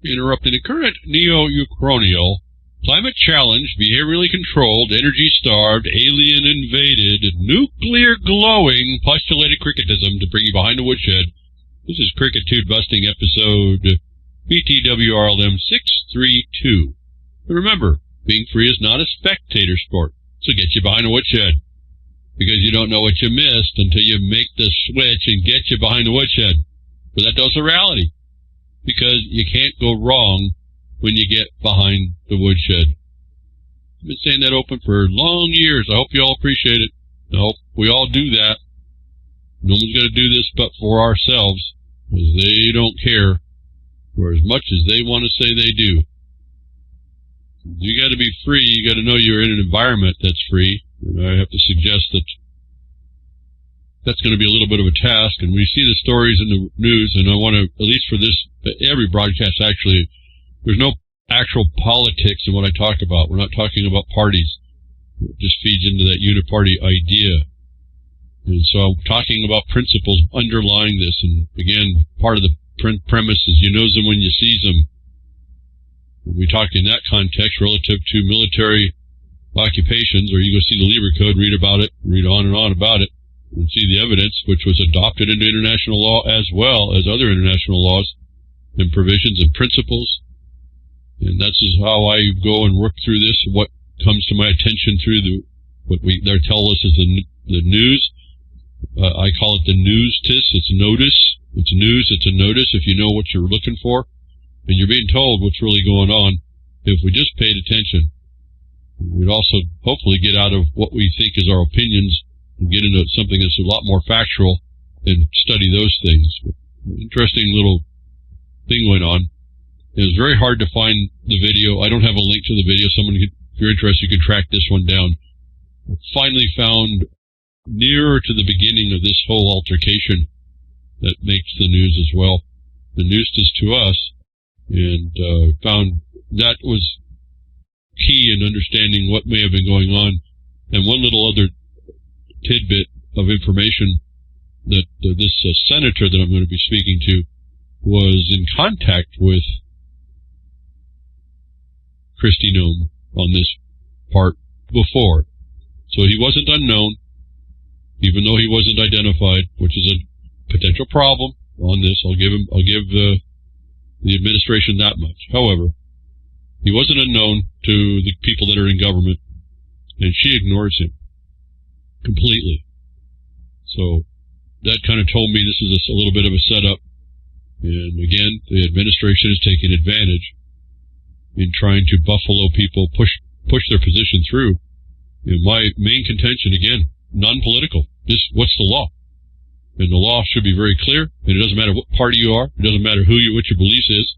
interrupting the current neo-Uchronial, climate-challenged, behaviorally controlled, energy-starved, alien-invaded, nuclear-glowing, postulated cricketism to bring you behind the woodshed. This is Crickitude-busting episode BTWRLM 632. But remember, being free is not a spectator sport, so get you behind the woodshed. Because you don't know what you missed until you make the switch and get you behind the woodshed. But that dose of reality. Because you can't go wrong when you get behind the woodshed. I've been saying that open for long years. I hope you all appreciate it. I hope we all do that. No one's going to do this but for ourselves, because they don't care for as much as they want to say they do. You got to be free. You got to know you're in an environment that's free. And I have to suggest that that's going to be a little bit of a task. And we see the stories in the news, and I want to, at least for this, every broadcast actually, there's no actual politics in what I talk about. We're not talking about parties. It just feeds into that uniparty idea. And so I'm talking about principles underlying this. And again, part of the premise is you knows them when you sees them. We talk in that context relative to military occupations, or you go see the Libra Code, read about it, read on and on about it, and see the evidence, which was adopted into international law as well as other international laws and provisions and principles. And that's how I go and work through this. What comes to my attention through what they tell us is the news. I call it the news-tis. It's notice. It's news. It's a notice if you know what you're looking for. And you're being told what's really going on. If we just paid attention, we'd also hopefully get out of what we think is our opinions and get into something that's a lot more factual and study those things. Interesting little thing went on. It was very hard to find the video. I don't have a link to the video. If you're interested, you can track this one down. Finally found nearer to the beginning of this whole altercation that makes the news as well. The news is to us, and found that was key in understanding what may have been going on. And one little other tidbit of information that this senator that I'm going to be speaking to was in contact with Kristi Noem on this part before. So he wasn't unknown, even though he wasn't identified, which is a potential problem on this. I'll give the administration that much. However, he wasn't unknown to the people that are in government, and she ignores him completely. So that kind of told me this is a little bit of a setup. And again, the administration is taking advantage in trying to buffalo people, push their position through. And my main contention, again, non-political, is what's the law? And the law should be very clear, and it doesn't matter what party you are, it doesn't matter what your beliefs is.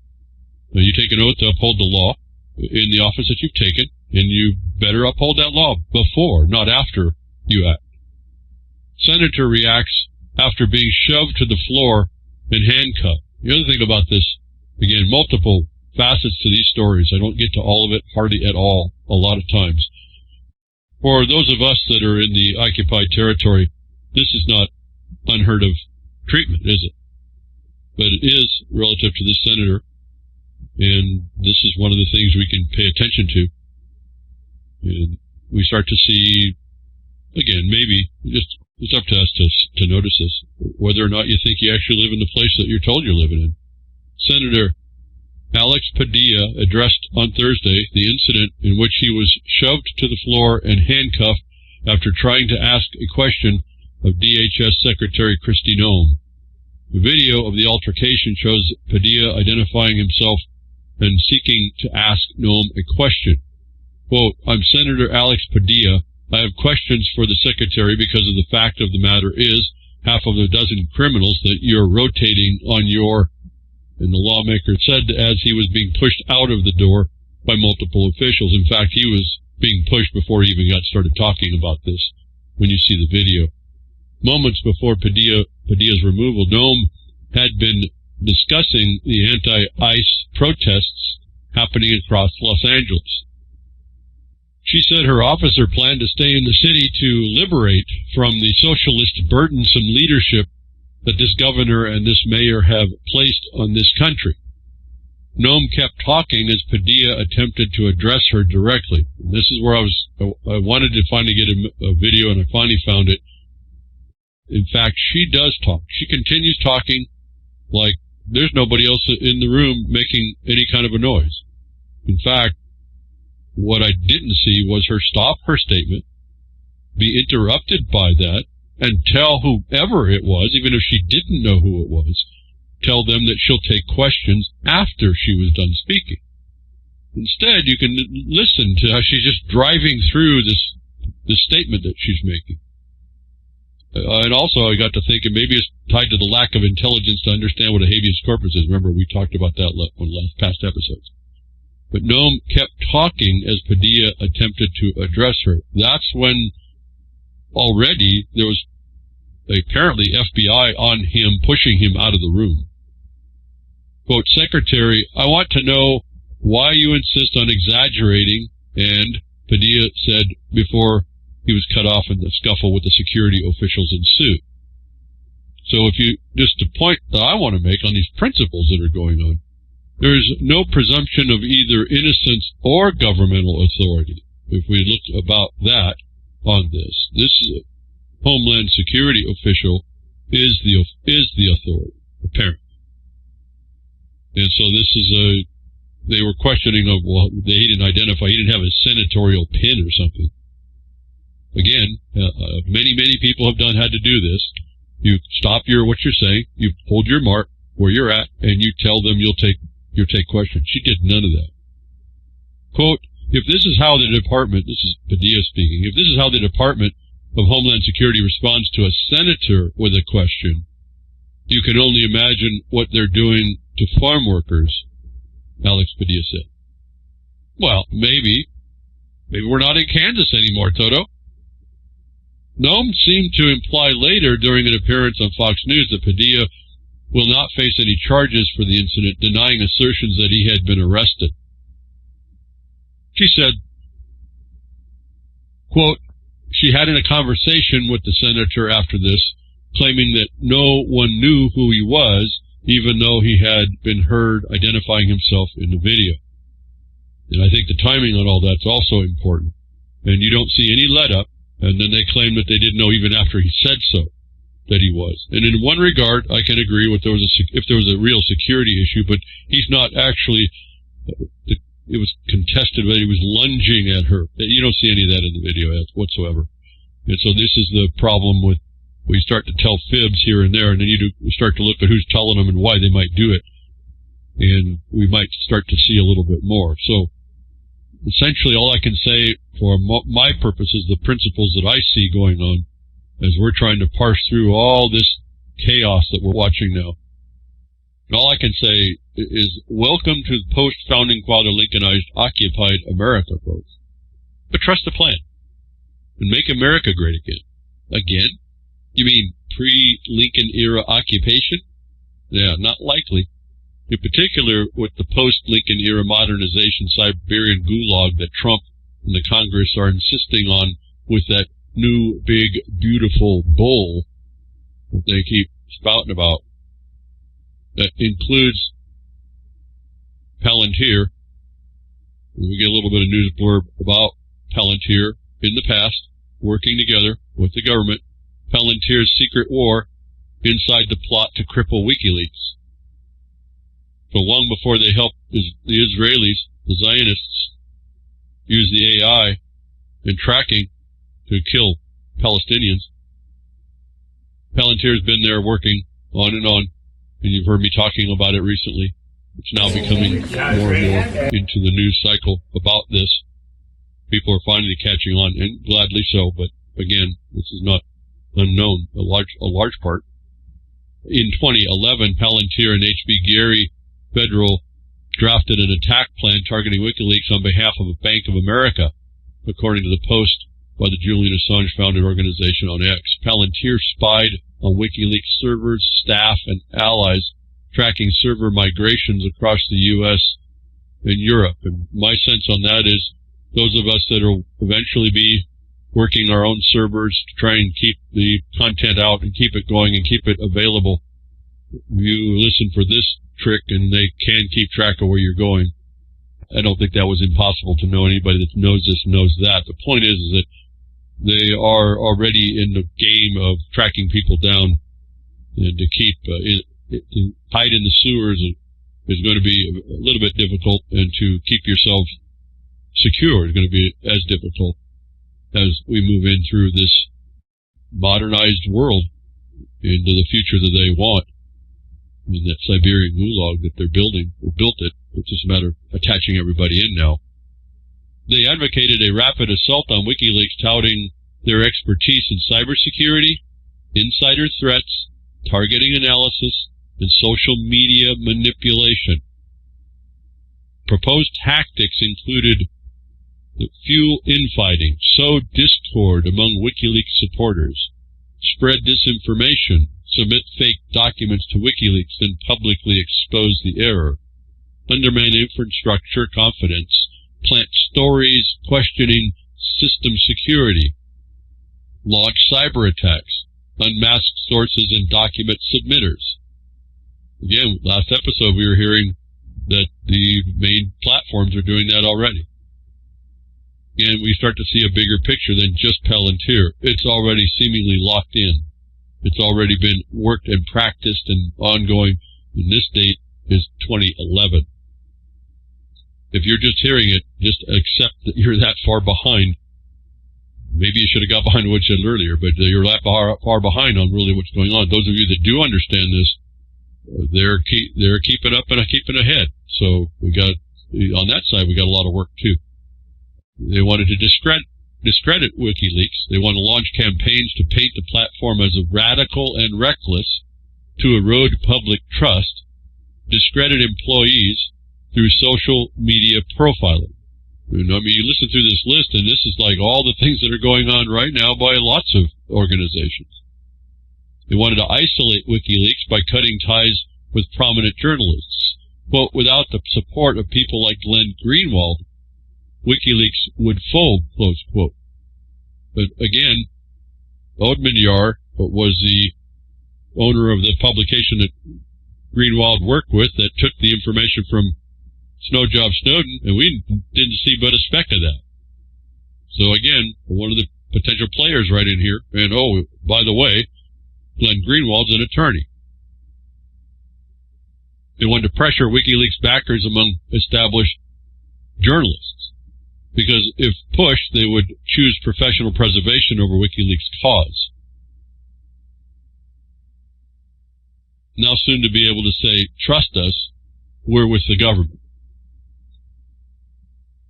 You take an oath to uphold the law in the office that you've taken, and you better uphold that law before, not after, you act. Senator reacts after being shoved to the floor and handcuffed. The other thing about this, again, multiple facets to these stories. I don't get to all of it hardly at all, a lot of times. For those of us that are in the occupied territory, this is not unheard of treatment, is it? But it is relative to this senator, and this is one of the things we can pay attention to. And we start to see, again, maybe it's up to us to notice this, whether or not you think you actually live in the place that you're told you're living in. Senator Alex Padilla addressed on Thursday the incident in which he was shoved to the floor and handcuffed after trying to ask a question of DHS Secretary Kristi Noem. The video of the altercation shows Padilla identifying himself and seeking to ask Noem a question. Quote, "I'm Senator Alex Padilla. I have questions for the Secretary because of the fact of the matter is half of the dozen criminals that you're rotating on your," and the lawmaker said as he was being pushed out of the door by multiple officials. In fact, he was being pushed before he even got started talking about this when you see the video. Moments before Padilla's removal, Noem had been discussing the anti-ICE protests happening across Los Angeles. She said her officer planned to stay in the city to liberate from the socialist burdensome leadership that this governor and this mayor have placed on this country. Noam kept talking as Padilla attempted to address her directly. And this is where I wanted to finally get a video, and I finally found it. In fact, she does talk. She continues talking like there's nobody else in the room making any kind of a noise. In fact, what I didn't see was her stop her statement, be interrupted by that, and tell whoever it was, even if she didn't know who it was, tell them that she'll take questions after she was done speaking. Instead, you can listen to how she's just driving through this statement that she's making. And also, I got to thinking maybe it's tied to the lack of intelligence to understand what a habeas corpus is. Remember, we talked about that on past episodes. But Noam kept talking as Padilla attempted to address her. That's when already there was apparently FBI on him, pushing him out of the room. Quote, Secretary, I want to know why you insist on exaggerating, and Padilla said before he was cut off and the scuffle with the security officials ensued. So if you, just a point that I want to make on these principles that are going on, there is no presumption of either innocence or governmental authority. If we look about that on this Homeland Security official is the authority, apparently. And so this is they were questioning of, well, he didn't identify, he didn't have a senatorial pin or something. Again, many people have had to do this. You stop what you're saying, you hold your mark where you're at, and you tell them you'll take questions. She did none of that. Quote, if this is how the department, this is Padilla speaking, if this is how the Department of Homeland Security responds to a senator with a question, you can only imagine what they're doing to farm workers, Alex Padilla said. Well, maybe we're not in Kansas anymore, Toto. Noam seemed to imply later during an appearance on Fox News that Padilla will not face any charges for the incident, denying assertions that he had been arrested. She said, quote, she had in a conversation with the senator after this, claiming that no one knew who he was, even though he had been heard identifying himself in the video. And I think the timing on all that's also important. And you don't see any let-up, and then they claim that they didn't know even after he said so that he was. And in one regard, I can agree with if there was a real security issue, but he's not actually, it was contested that he was lunging at her. You don't see any of that in the video whatsoever. And so this is the problem with, we start to tell fibs here and there, and then you start to look at who's telling them and why they might do it. And we might start to see a little bit more. So essentially all I can say for my purposes, the principles that I see going on as we're trying to parse through all this chaos that we're watching now. And all I can say is welcome to the post-founding father Lincolnized occupied America, folks. But trust the plan and make America great again. Again? You mean pre-Lincoln era occupation? Yeah, not likely. In particular, with the post-Lincoln era modernization Siberian gulag that Trump and the Congress are insisting on with that new, big, beautiful bull that they keep spouting about. That includes Palantir. We get a little bit of news blurb about Palantir in the past, working together with the government. Palantir's secret war inside the plot to cripple WikiLeaks. So long before they helped the Israelis, the Zionists, use the AI and tracking to kill Palestinians, Palantir's been there working on, and you've heard me talking about it recently. It's now becoming more and more into the news cycle about this. People are finally catching on, and gladly so, but again, this is not unknown, a large part. In 2011, Palantir and H.B. Gary Federal drafted an attack plan targeting WikiLeaks on behalf of Bank of America, according to the post by the Julian Assange-founded organization on X. Palantir spied on WikiLeaks servers, staff, and allies, tracking server migrations across the U.S. and Europe. And my sense on that is those of us that will eventually be working our own servers to try and keep the content out and keep it going and keep it available you listen for this trick and they can keep track of where you're going. I don't think that was impossible to know. Anybody that knows this knows that. The point is that they are already in the game of tracking people down, and to keep hide in the sewers is going to be a little bit difficult, and to keep yourself secure is going to be as difficult as we move in through this modernized world into the future that they want. I mean, that Siberian gulag that they're building, or built it, it's just a matter of attaching everybody in now. They advocated a rapid assault on WikiLeaks, touting their expertise in cybersecurity, insider threats, targeting analysis, and social media manipulation. Proposed tactics included fuel infighting, sow discord among WikiLeaks supporters, spread disinformation, submit fake documents to WikiLeaks, then publicly expose the error, undermine infrastructure confidence, plant stories questioning system security, launch cyber attacks, unmask sources and document submitters. Again, last episode we were hearing that the main platforms are doing that already. And we start to see a bigger picture than just Palantir. It's already seemingly locked in. It's already been worked and practiced and ongoing. And this date is 2011. If you're just hearing it, just accept that you're that far behind. Maybe you should have got behind the woodshed earlier, but you're that far behind on really what's going on. Those of you that do understand this, they're keeping up and keeping ahead. So we got, on that side, we got a lot of work too. They wanted to discredit WikiLeaks. They want to launch campaigns to paint the platform as radical and reckless, to erode public trust, discredit employees through social media profiling. I mean, you listen through this list, and this is like all the things that are going on right now by lots of organizations. They wanted to isolate WikiLeaks by cutting ties with prominent journalists. Quote, without the support of people like Glenn Greenwald, WikiLeaks would fold, close quote. But again, Oudemyr was the owner of the publication that Greenwald worked with that took the information from Snowjob Snowden, and we didn't see but a speck of that. So again, one of the potential players right in here, and oh, by the way, Glenn Greenwald's an attorney. They wanted to pressure WikiLeaks backers among established journalists, because if pushed, they would choose professional preservation over WikiLeaks' cause. Now soon to be able to say, trust us, we're with the government.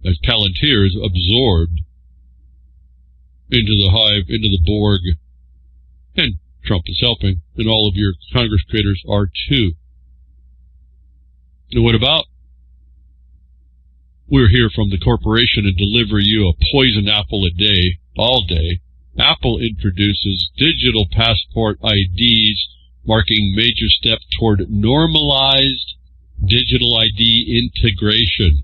As Palantir is absorbed into the hive, into the Borg, and Trump is helping, and all of your Congress creators are too. And what about? We're here from the corporation and deliver you a poisoned apple a day, all day. Apple introduces digital passport IDs, marking major step toward normalized digital ID integration.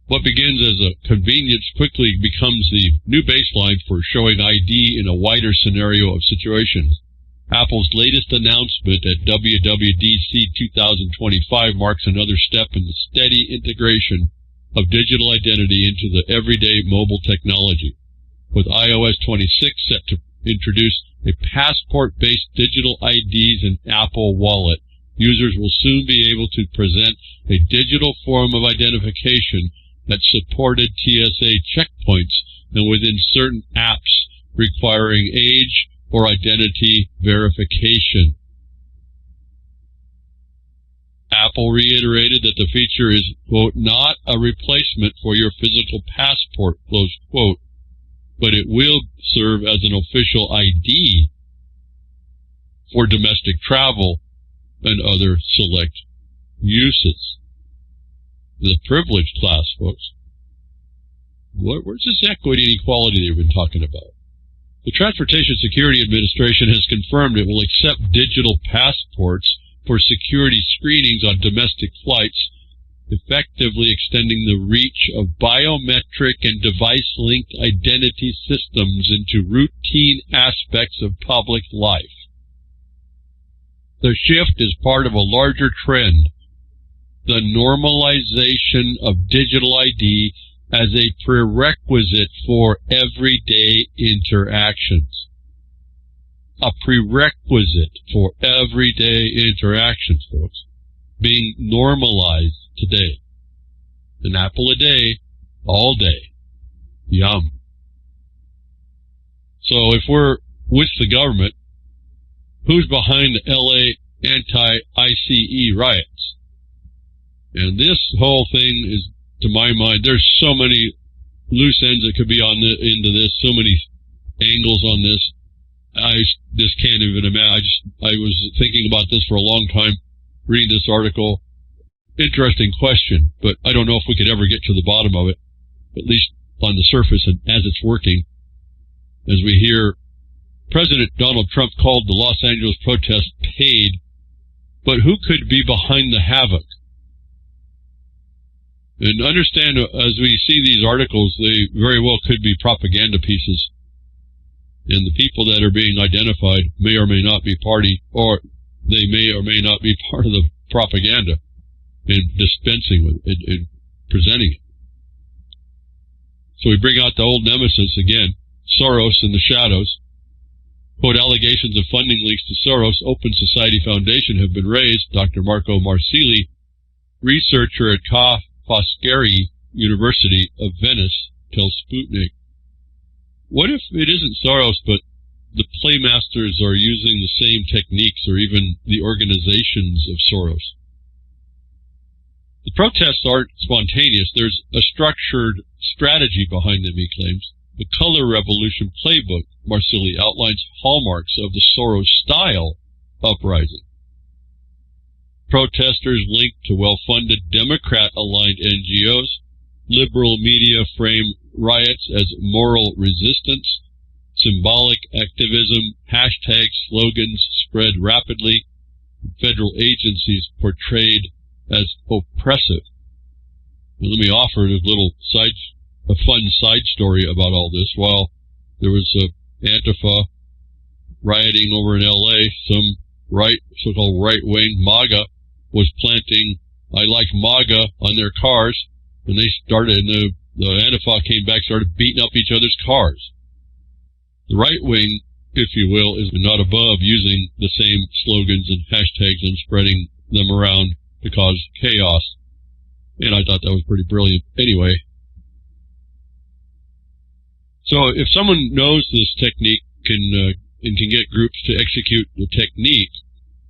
What begins as a convenience quickly becomes the new baseline for showing ID in a wider scenario of situations. Apple's latest announcement at WWDC 2025 marks another step in the steady integration of digital identity into the everyday mobile technology. With iOS 26 set to introduce a passport-based digital IDs in Apple Wallet, users will soon be able to present a digital form of identification that supported TSA checkpoints and within certain apps requiring age or identity verification. Apple reiterated that the feature is, quote, not a replacement for your physical passport, close quote, but it will serve as an official ID for domestic travel and other select uses. The privileged class, folks. Where's this equity and equality they've been talking about? The Transportation Security Administration has confirmed it will accept digital passports for security screenings on domestic flights, effectively extending the reach of biometric and device-linked identity systems into routine aspects of public life. The shift is part of a larger trend, the normalization of digital ID as a prerequisite for everyday interactions. A prerequisite for everyday interactions, folks, being normalized today. An apple a day, all day. Yum. So if we're with the government, who's behind the LA anti-ICE riots? And this whole thing is, to my mind, there's so many loose ends that could be on into this, so many angles on this. I just can't even imagine. I was thinking about this for a long time, reading this article. Interesting question, but I don't know if we could ever get to the bottom of it, at least on the surface and as it's working. As we hear, President Donald Trump called the Los Angeles protests paid, but who could be behind the havoc? And understand, as we see these articles, they very well could be propaganda pieces. And the people that are being identified may or may not be party, or they may or may not be part of the propaganda in dispensing with it, in presenting it. So we bring out the old nemesis again, Soros in the shadows. Quote, allegations of funding leaks to Soros Open Society Foundation have been raised. Dr. Marco Marsili, researcher at Ca' Foscari University of Venice, tells Sputnik. What if it isn't Soros, but the playmasters are using the same techniques, or even the organizations of Soros? The protests aren't spontaneous. There's a structured strategy behind them, he claims. The Color Revolution playbook, Marsili outlines hallmarks of the Soros-style uprising. Protesters linked to well-funded Democrat-aligned NGOs. Liberal media frame riots as moral resistance. Symbolic activism, hashtag slogans spread rapidly. Federal agencies portrayed as oppressive. Now, let me offer a fun side story about all this. While there was Antifa rioting over in L.A., some so-called right-wing MAGA was planting "I like MAGA" on their cars, and they started, and the Antifa came back, started beating up each other's cars. The right wing, if you will, is not above using the same slogans and hashtags and spreading them around to cause chaos. And I thought that was pretty brilliant. Anyway, so if someone knows this technique and can get groups to execute the technique,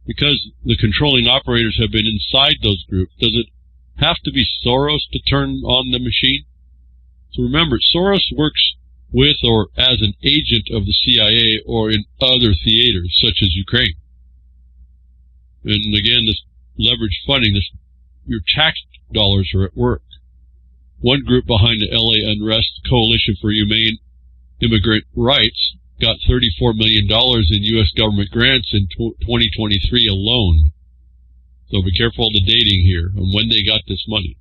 because the controlling operators have been inside those groups, does it have to be Soros to turn on the machine? So remember, Soros works with or as an agent of the CIA or in other theaters, such as Ukraine. And again, this leveraged funding, your tax dollars are at work. One group behind the LA Unrest Coalition for Humane Immigrant Rights got $34 million in U.S. government grants in 2023 alone. So be careful of the dating here and when they got this money.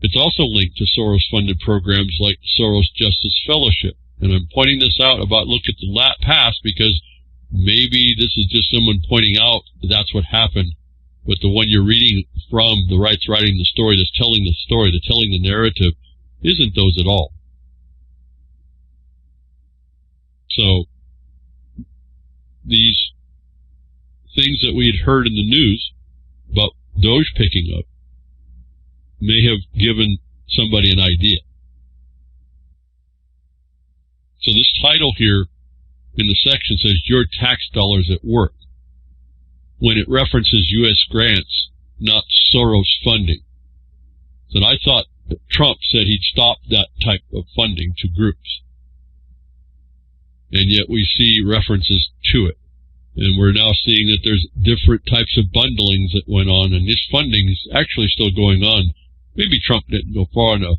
It's also linked to Soros-funded programs like Soros Justice Fellowship. And I'm pointing this out about look at the past because maybe this is just someone pointing out that that's what happened. But the one you're reading from, the right's writing the story, that's telling the story, that's telling the narrative, isn't those at all. So these things that we had heard in the news about Doge picking up may have given somebody an idea. So this title here in the section says, Your Tax Dollars at Work, when it references U.S. grants, not Soros funding. So I thought that Trump said he'd stop that type of funding to groups. And yet we see references to it. And we're now seeing that there's different types of bundlings that went on, and this funding is actually still going on. Maybe Trump didn't go far enough.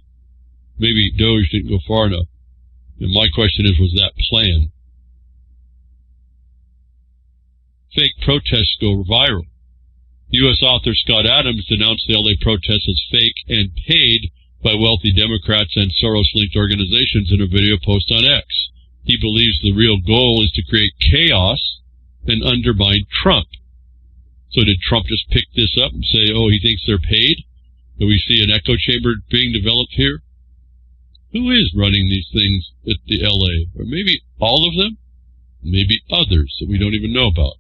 Maybe Doge didn't go far enough. And my question is, was that planned? Fake protests go viral. U.S. author Scott Adams denounced the LA protests as fake and paid by wealthy Democrats and Soros-linked organizations in a video post on X. He believes the real goal is to create chaos and undermine Trump. So did Trump just pick this up and say, oh, he thinks they're paid? Do we see an echo chamber being developed here? Who is running these things at the LA? Or maybe all of them? Maybe others that we don't even know about.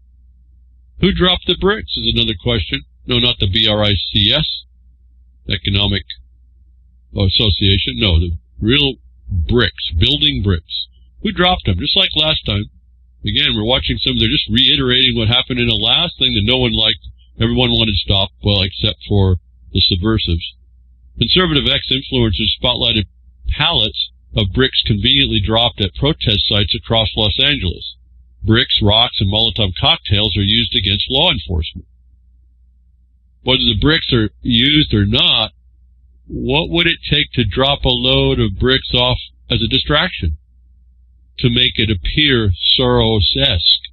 Who dropped the bricks is another question. No, not the BRICS, Economic Association. No, the real bricks, building bricks. Who dropped them? Just like last time. Again, we're watching some, they're just reiterating what happened in the last thing that no one liked. Everyone wanted stopped, well, except for the subversives. Conservative ex-influencers spotlighted pallets of bricks conveniently dropped at protest sites across Los Angeles. Bricks, rocks, and Molotov cocktails are used against law enforcement. Whether the bricks are used or not, what would it take to drop a load of bricks off as a distraction to make it appear Soros-esque?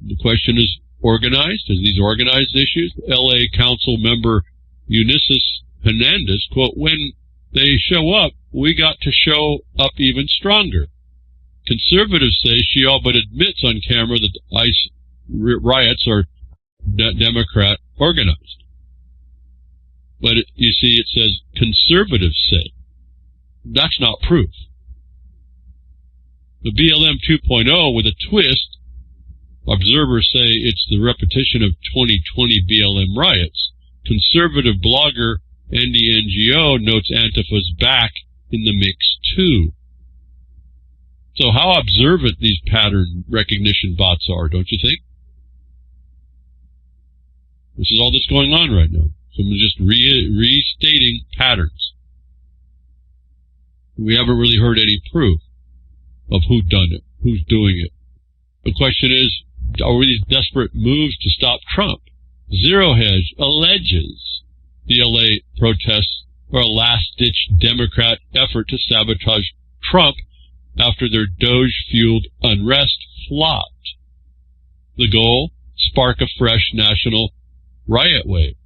The question is organized. Is these organized issues? LA Council member Eunice Hernandez, quote, when they show up, we got to show up even stronger. Conservatives say she all but admits on camera that ICE riots are Democrat organized. But you see, it says conservatives say. That's not proof. The BLM 2.0 with a twist, observers say it's the repetition of 2020 BLM riots. Conservative blogger Andy NGO notes Antifa's back in the mix too. So how observant these pattern recognition bots are, don't you think? This is all that's going on right now. Someone's just restating patterns. We haven't really heard any proof of who done it, who's doing it. The question is, are these desperate moves to stop Trump? Zero Hedge alleges the LA protests are a last-ditch Democrat effort to sabotage Trump after their Doge-fueled unrest flopped. The goal? Spark a fresh national riot wave.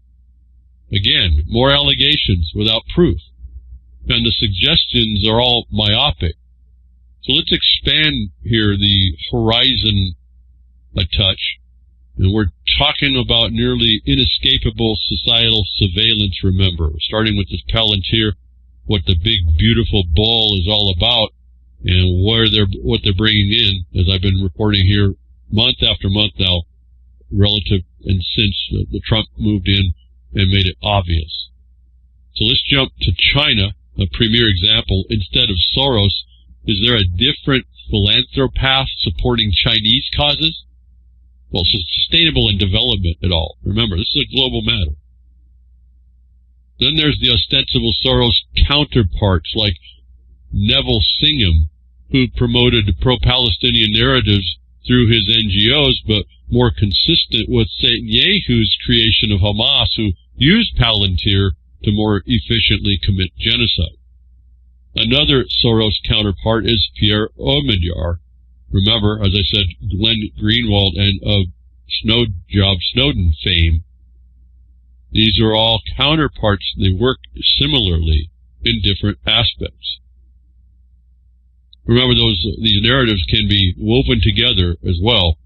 Again, more allegations without proof. And the suggestions are all myopic. So let's expand here the horizon a touch. And we're talking about nearly inescapable societal surveillance, remember. Starting with this Palantir, what the big, beautiful ball is all about, and what they're bringing in, as I've been reporting here month after month now, relative and since the Trump moved in and made it obvious. So let's jump to China, a premier example. Instead of Soros, is there a different philanthropath supporting Chinese causes? Well, sustainable and development at all. Remember, this is a global matter. Then there's the ostensible Soros counterparts like Neville Singham, who promoted pro-Palestinian narratives through his NGOs, but more consistent with Netanyahu's creation of Hamas, who used Palantir to more efficiently commit genocide. Another Soros counterpart is Pierre Omidyar. Remember, as I said, Glenn Greenwald and of Snowden fame. These are all counterparts. They work similarly in different aspects. Remember, these narratives can be woven together as well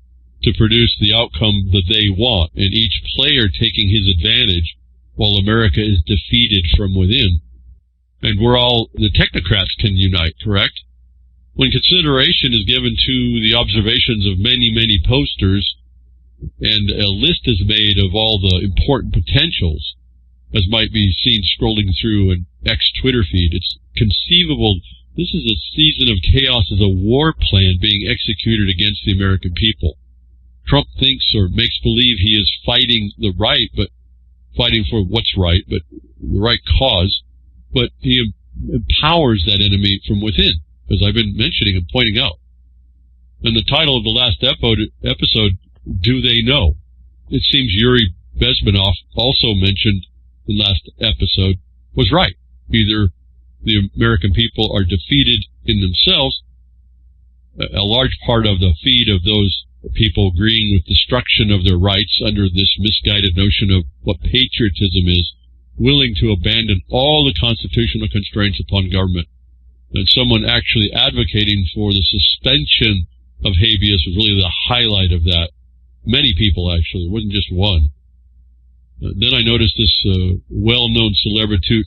to produce the outcome that they want, and each player taking his advantage while America is defeated from within. And the technocrats can unite, correct? When consideration is given to the observations of many, many posters, and a list is made of all the important potentials, as might be seen scrolling through an ex-Twitter feed, it's conceivable this is a season of chaos as a war plan being executed against the American people. Trump thinks or makes believe he is fighting the right, but fighting for what's right, but the right cause, but he empowers that enemy from within, as I've been mentioning and pointing out. And the title of the last episode, Do They Know? It seems Yuri Bezmenov also mentioned in the last episode was right. Either the American people are defeated in themselves, a large part of the feed of those people agreeing with destruction of their rights under this misguided notion of what patriotism is, willing to abandon all the constitutional constraints upon government. And someone actually advocating for the suspension of habeas was really the highlight of that. Many people, actually. It wasn't just one. Then I noticed this well-known celebrity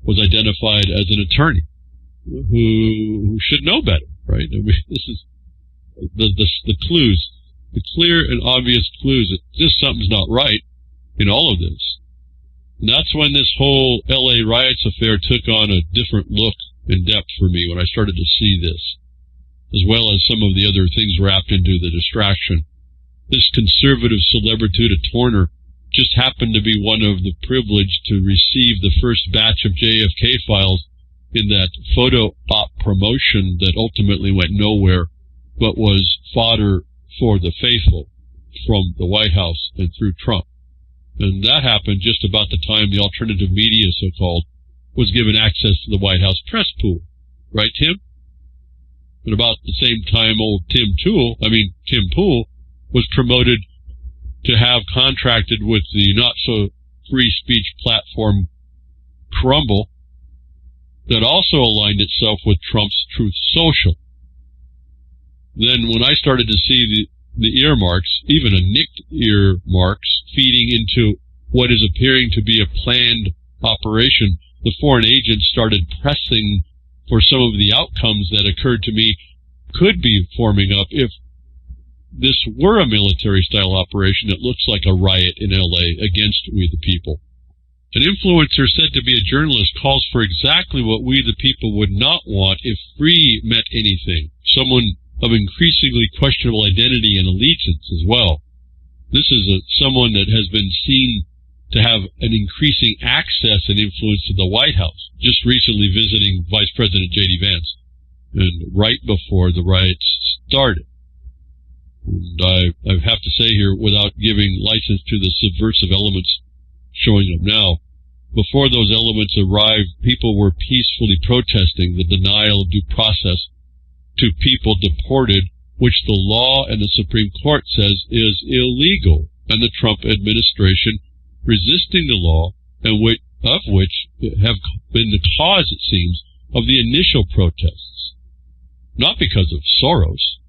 was identified as an attorney who should know better, right? I mean, this is the clues, the clear and obvious clues that just something's not right in all of this. And that's when this whole L.A. riots affair took on a different look and depth for me, when I started to see this, as well as some of the other things wrapped into the distraction. This conservative celebrity attorney just happened to be one of the privileged to receive the first batch of JFK files in that photo op promotion that ultimately went nowhere, but was fodder for the faithful from the White House and through Trump. And that happened just about the time the alternative media, so-called, was given access to the White House press pool. Right, Tim? And about the same time old Tim Pool was promoted to have contracted with the not-so-free speech platform Crumble that also aligned itself with Trump's Truth Social. Then when I started to see the earmarks, even a nicked earmarks, feeding into what is appearing to be a planned operation, the foreign agents started pressing for some of the outcomes that occurred to me could be forming up if this were a military-style operation that looks like a riot in L.A. against we the people. An influencer said to be a journalist calls for exactly what we the people would not want if free meant anything. Someone of increasingly questionable identity and allegiance as well. This is someone that has been seen to have an increasing access and influence to the White House, just recently visiting Vice President J.D. Vance, and right before the riots started. And I have to say here, without giving license to the subversive elements showing up now, before those elements arrived, people were peacefully protesting the denial of due process to people deported, which the law and the Supreme Court says is illegal, and the Trump administration resisting the law, and which have been the cause, it seems, of the initial protests. Not because of Soros.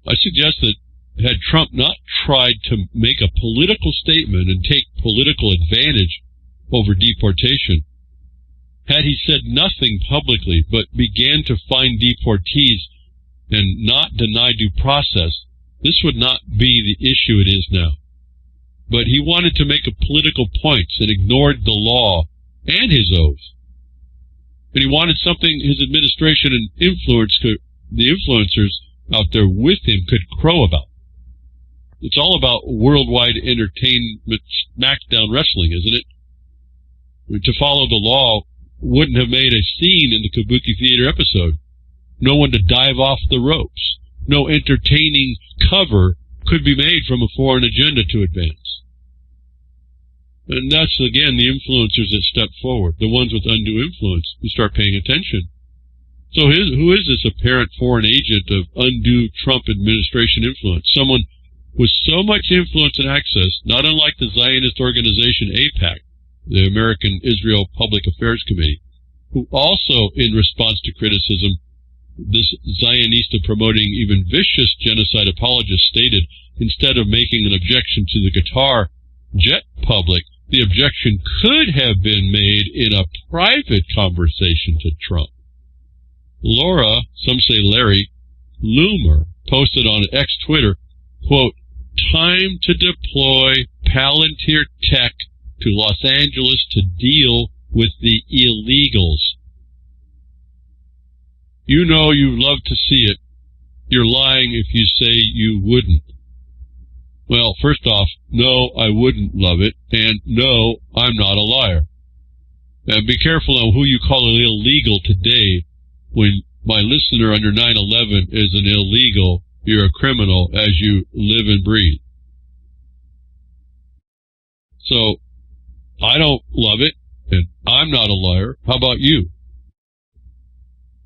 I suggest that had Trump not tried to make a political statement and take political advantage over deportation, had he said nothing publicly but began to find deportees and not deny due process, this would not be the issue it is now. But he wanted to make a political point and ignored the law and his oath. And he wanted something his administration and the influencers out there with him could crow about. It's all about worldwide entertainment smackdown wrestling, isn't it? I mean, to follow the law wouldn't have made a scene in the Kabuki Theater episode. No one to dive off the ropes. No entertaining cover could be made from a foreign agenda to advance. And that's, again, the influencers that step forward, the ones with undue influence who start paying attention. So who is this apparent foreign agent of undue Trump administration influence? Someone with so much influence and access, not unlike the Zionist organization AIPAC, the American Israel Public Affairs Committee, who also, in response to criticism, this Zionista promoting even vicious genocide apologists stated, instead of making an objection to the Qatar jet public, the objection could have been made in a private conversation to Trump. Laura, some say Larry, Loomer, posted on X-Twitter, quote, "Time to deploy Palantir Tech to Los Angeles to deal with the illegals." You know you love to see it. You're lying if you say you wouldn't. Well, first off, no, I wouldn't love it, and no, I'm not a liar. And be careful on who you call an illegal today. When my listener under 9/11 is an illegal, you're a criminal as you live and breathe. So, I don't love it, and I'm not a liar. How about you?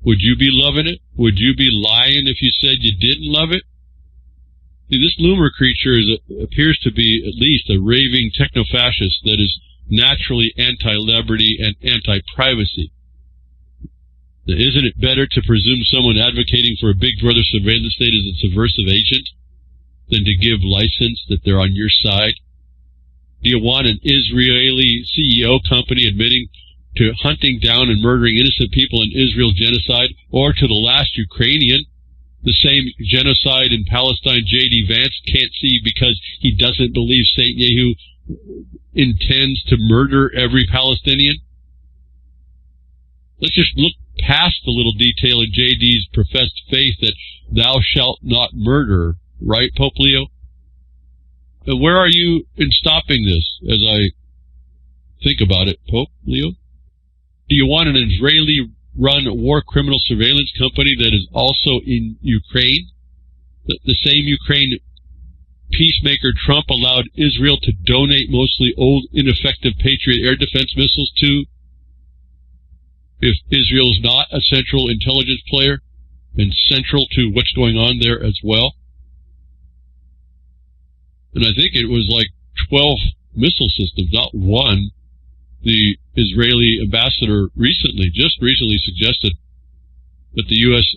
Would you be loving it? Would you be lying if you said you didn't love it? See, this Loomer creature appears to be at least a raving techno-fascist that is naturally anti-liberty and anti-privacy. Isn't it better to presume someone advocating for a Big Brother surveillance state is a subversive agent than to give license that they're on your side? Do you want an Israeli CEO company admitting to hunting down and murdering innocent people in Israel genocide, or to the last Ukrainian, the same genocide in Palestine J.D. Vance can't see because he doesn't believe Netanyahu intends to murder every Palestinian? Let's just look past the little detail in J.D.'s professed faith that thou shalt not murder, right, Pope Leo? And where are you in stopping this, as I think about it, Pope Leo? Do you want an Israeli-run war criminal surveillance company that is also in Ukraine? The same Ukraine peacemaker Trump allowed Israel to donate mostly old, ineffective Patriot air defense missiles to? If Israel is not a central intelligence player and central to what's going on there as well? And I think it was like 12 missile systems, not one. The Israeli ambassador just recently suggested that the U.S.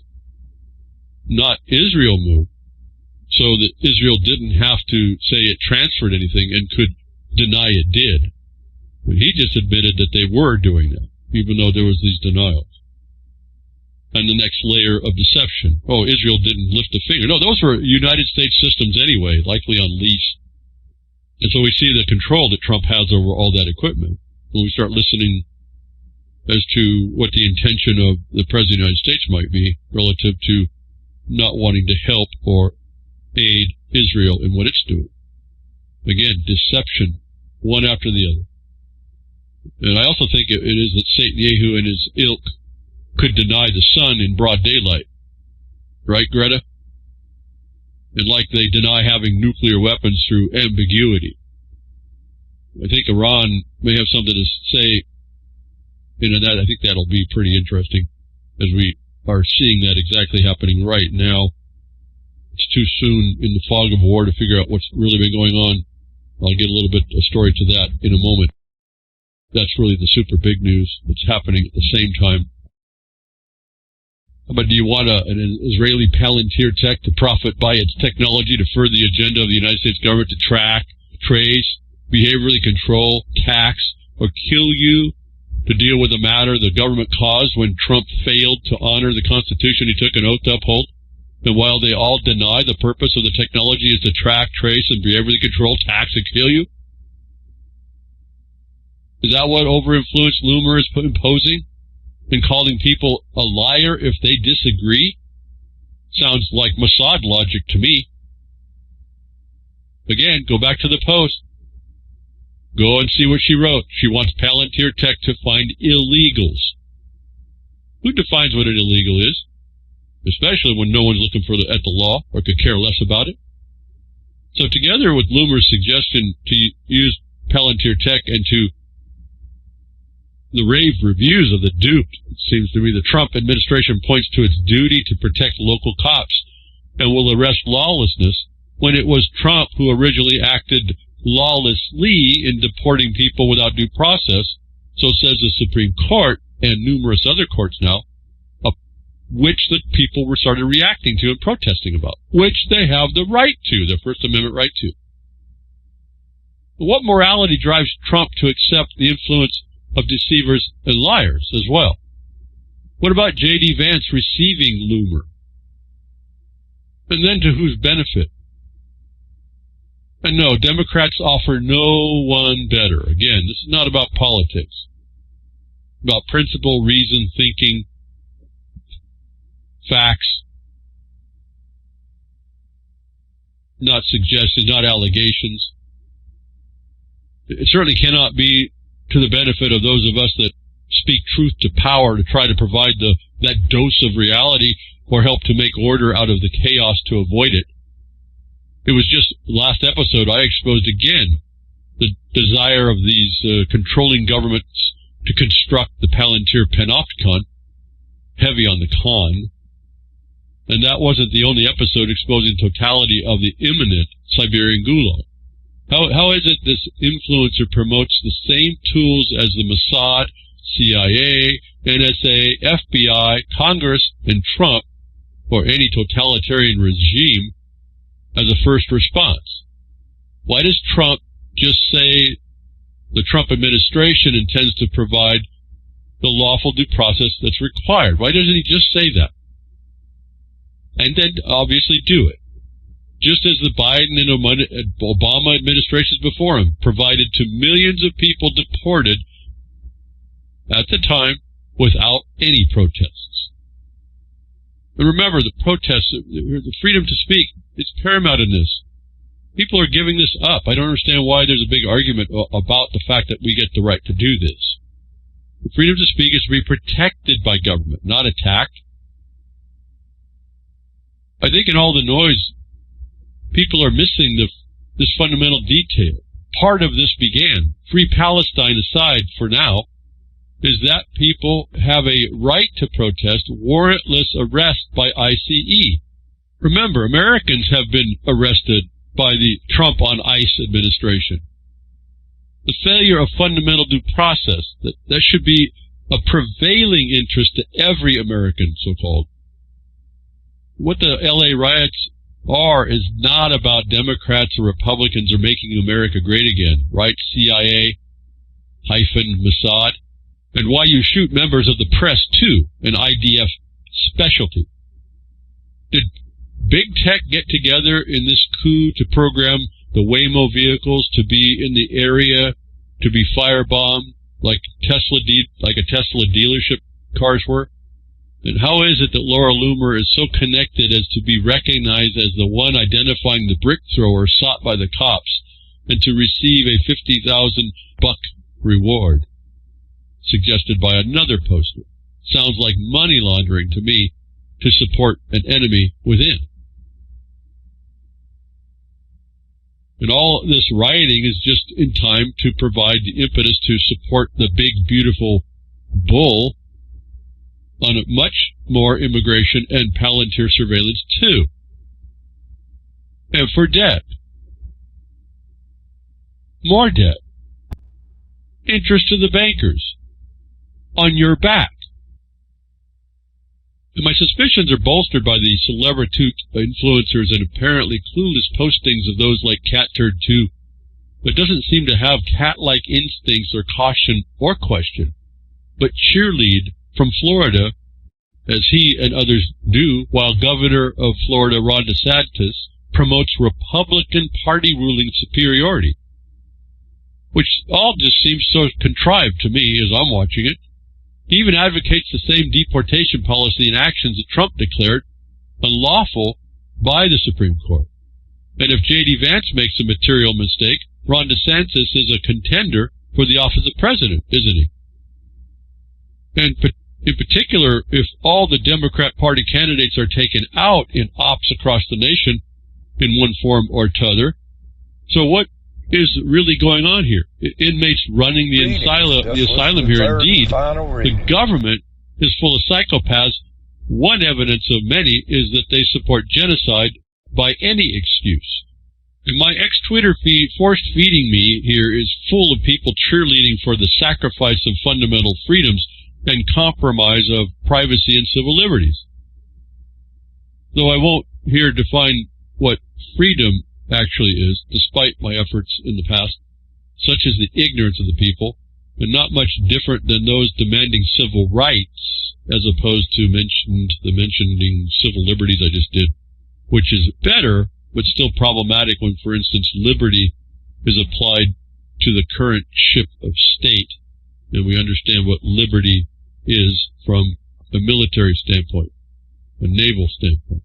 not Israel move, so that Israel didn't have to say it transferred anything and could deny it did. But he just admitted that they were doing that, even though there was these denials. And the next layer of deception. Oh, Israel didn't lift a finger. No, those were United States systems anyway, likely on lease. And so we see the control that Trump has over all that equipment. When we start listening as to what the intention of the President of the United States might be relative to not wanting to help or aid Israel in what it's doing. Again, deception, one after the other. And I also think it is that Netanyahu and his ilk could deny the sun in broad daylight. Right, Greta? And like they deny having nuclear weapons through ambiguity. I think Iran may have something to say in that. I think that'll be pretty interesting as we are seeing that exactly happening right now. It's too soon in the fog of war to figure out what's really been going on. I'll get a little bit of a story to that in a moment. That's really the super big news that's happening at the same time. But do you want an Israeli Palantir tech to profit by its technology to further the agenda of the United States government to track, trace, behaviorally control, tax, or kill you to deal with the matter the government caused when Trump failed to honor the Constitution he took an oath to uphold? And while they all deny the purpose of the technology is to track, trace, and behaviorally control, tax, and kill you? Is that what over-influenced Loomer is imposing? And calling people a liar if they disagree? Sounds like Mossad logic to me. Again, go back to the post. Go and see what she wrote. She wants Palantir Tech to find illegals. Who defines what an illegal is? Especially when no one's looking at the law or could care less about it. So together with Loomer's suggestion to use Palantir Tech and to the rave reviews of the duped, it seems to me the Trump administration points to its duty to protect local cops and will arrest lawlessness when it was Trump who originally acted lawlessly in deporting people without due process, so says the Supreme Court and numerous other courts now, which the people were started reacting to and protesting about, which they have the right to, their First Amendment right to. But what morality drives Trump to accept the influence of deceivers and liars as well? What about J.D. Vance receiving Loomer? And then to whose benefit? And no, Democrats offer no one better. Again, this is not about politics. About principle, reason, thinking, facts, not suggestions, not allegations. It certainly cannot be to the benefit of those of us that speak truth to power to try to provide that dose of reality or help to make order out of the chaos to avoid it. It was just last episode I exposed again the desire of these controlling governments to construct the Palantir Panopticon, heavy on the con. And that wasn't the only episode exposing totality of the imminent Siberian Gulag. How is it this influencer promotes the same tools as the Mossad, CIA, NSA, FBI, Congress, and Trump, or any totalitarian regime, as a first response? Why does Trump just say the Trump administration intends to provide the lawful due process that's required? Why doesn't he just say that? And then obviously do it. Just as the Biden and Obama administrations before him provided to millions of people deported at the time without any protests. And remember, the protests, the freedom to speak, is paramount in this. People are giving this up. I don't understand why there's a big argument about the fact that we get the right to do this. The freedom to speak is to be protected by government, not attacked. I think in all the noise, people are missing this fundamental detail. Part of this began, Free Palestine aside for now, is that people have a right to protest warrantless arrest by ICE. Remember, Americans have been arrested by the Trump on ICE administration. The failure of fundamental due process, that should be a prevailing interest to every American, so-called. What the LA riots are is not about Democrats or Republicans or making America great again, right? CIA - Mossad. And why you shoot members of the press, too, an IDF specialty. Did Big Tech get together in this coup to program the Waymo vehicles to be in the area, to be firebombed like a Tesla dealership cars were? And how is it that Laura Loomer is so connected as to be recognized as the one identifying the brick thrower sought by the cops and to receive a $50,000 reward suggested by another poster? Sounds like money laundering to me to support an enemy within. And all this rioting is just in time to provide the impetus to support the big, beautiful bull on much more immigration and Palantir surveillance, too. And for debt. More debt. Interest to the bankers. On your back. And my suspicions are bolstered by the celebrity influencers and apparently clueless postings of those like Cat Turd 2 that doesn't seem to have cat-like instincts or caution or question, but cheerlead from Florida, as he and others do, while Governor of Florida Ron DeSantis promotes Republican Party ruling superiority, which all just seems so contrived to me as I'm watching it. He even advocates the same deportation policy and actions that Trump declared unlawful by the Supreme Court. And if J.D. Vance makes a material mistake, Ron DeSantis is a contender for the office of president, isn't he? And in particular, if all the Democrat Party candidates are taken out in ops across the nation in one form or t'other, so what is really going on here? Inmates running the asylum here. Indeed, the government is full of psychopaths. One evidence of many is that they support genocide by any excuse. And my ex-Twitter feed, forced feeding me here, is full of people cheerleading for the sacrifice of fundamental freedoms and compromise of privacy and civil liberties. Though I won't here define what freedom actually is, despite my efforts in the past, such as the ignorance of the people, and not much different than those demanding civil rights, as opposed to the mentioning civil liberties I just did, which is better, but still problematic when, for instance, liberty is applied to the current ship of state, and we understand what liberty is from a military standpoint, a naval standpoint.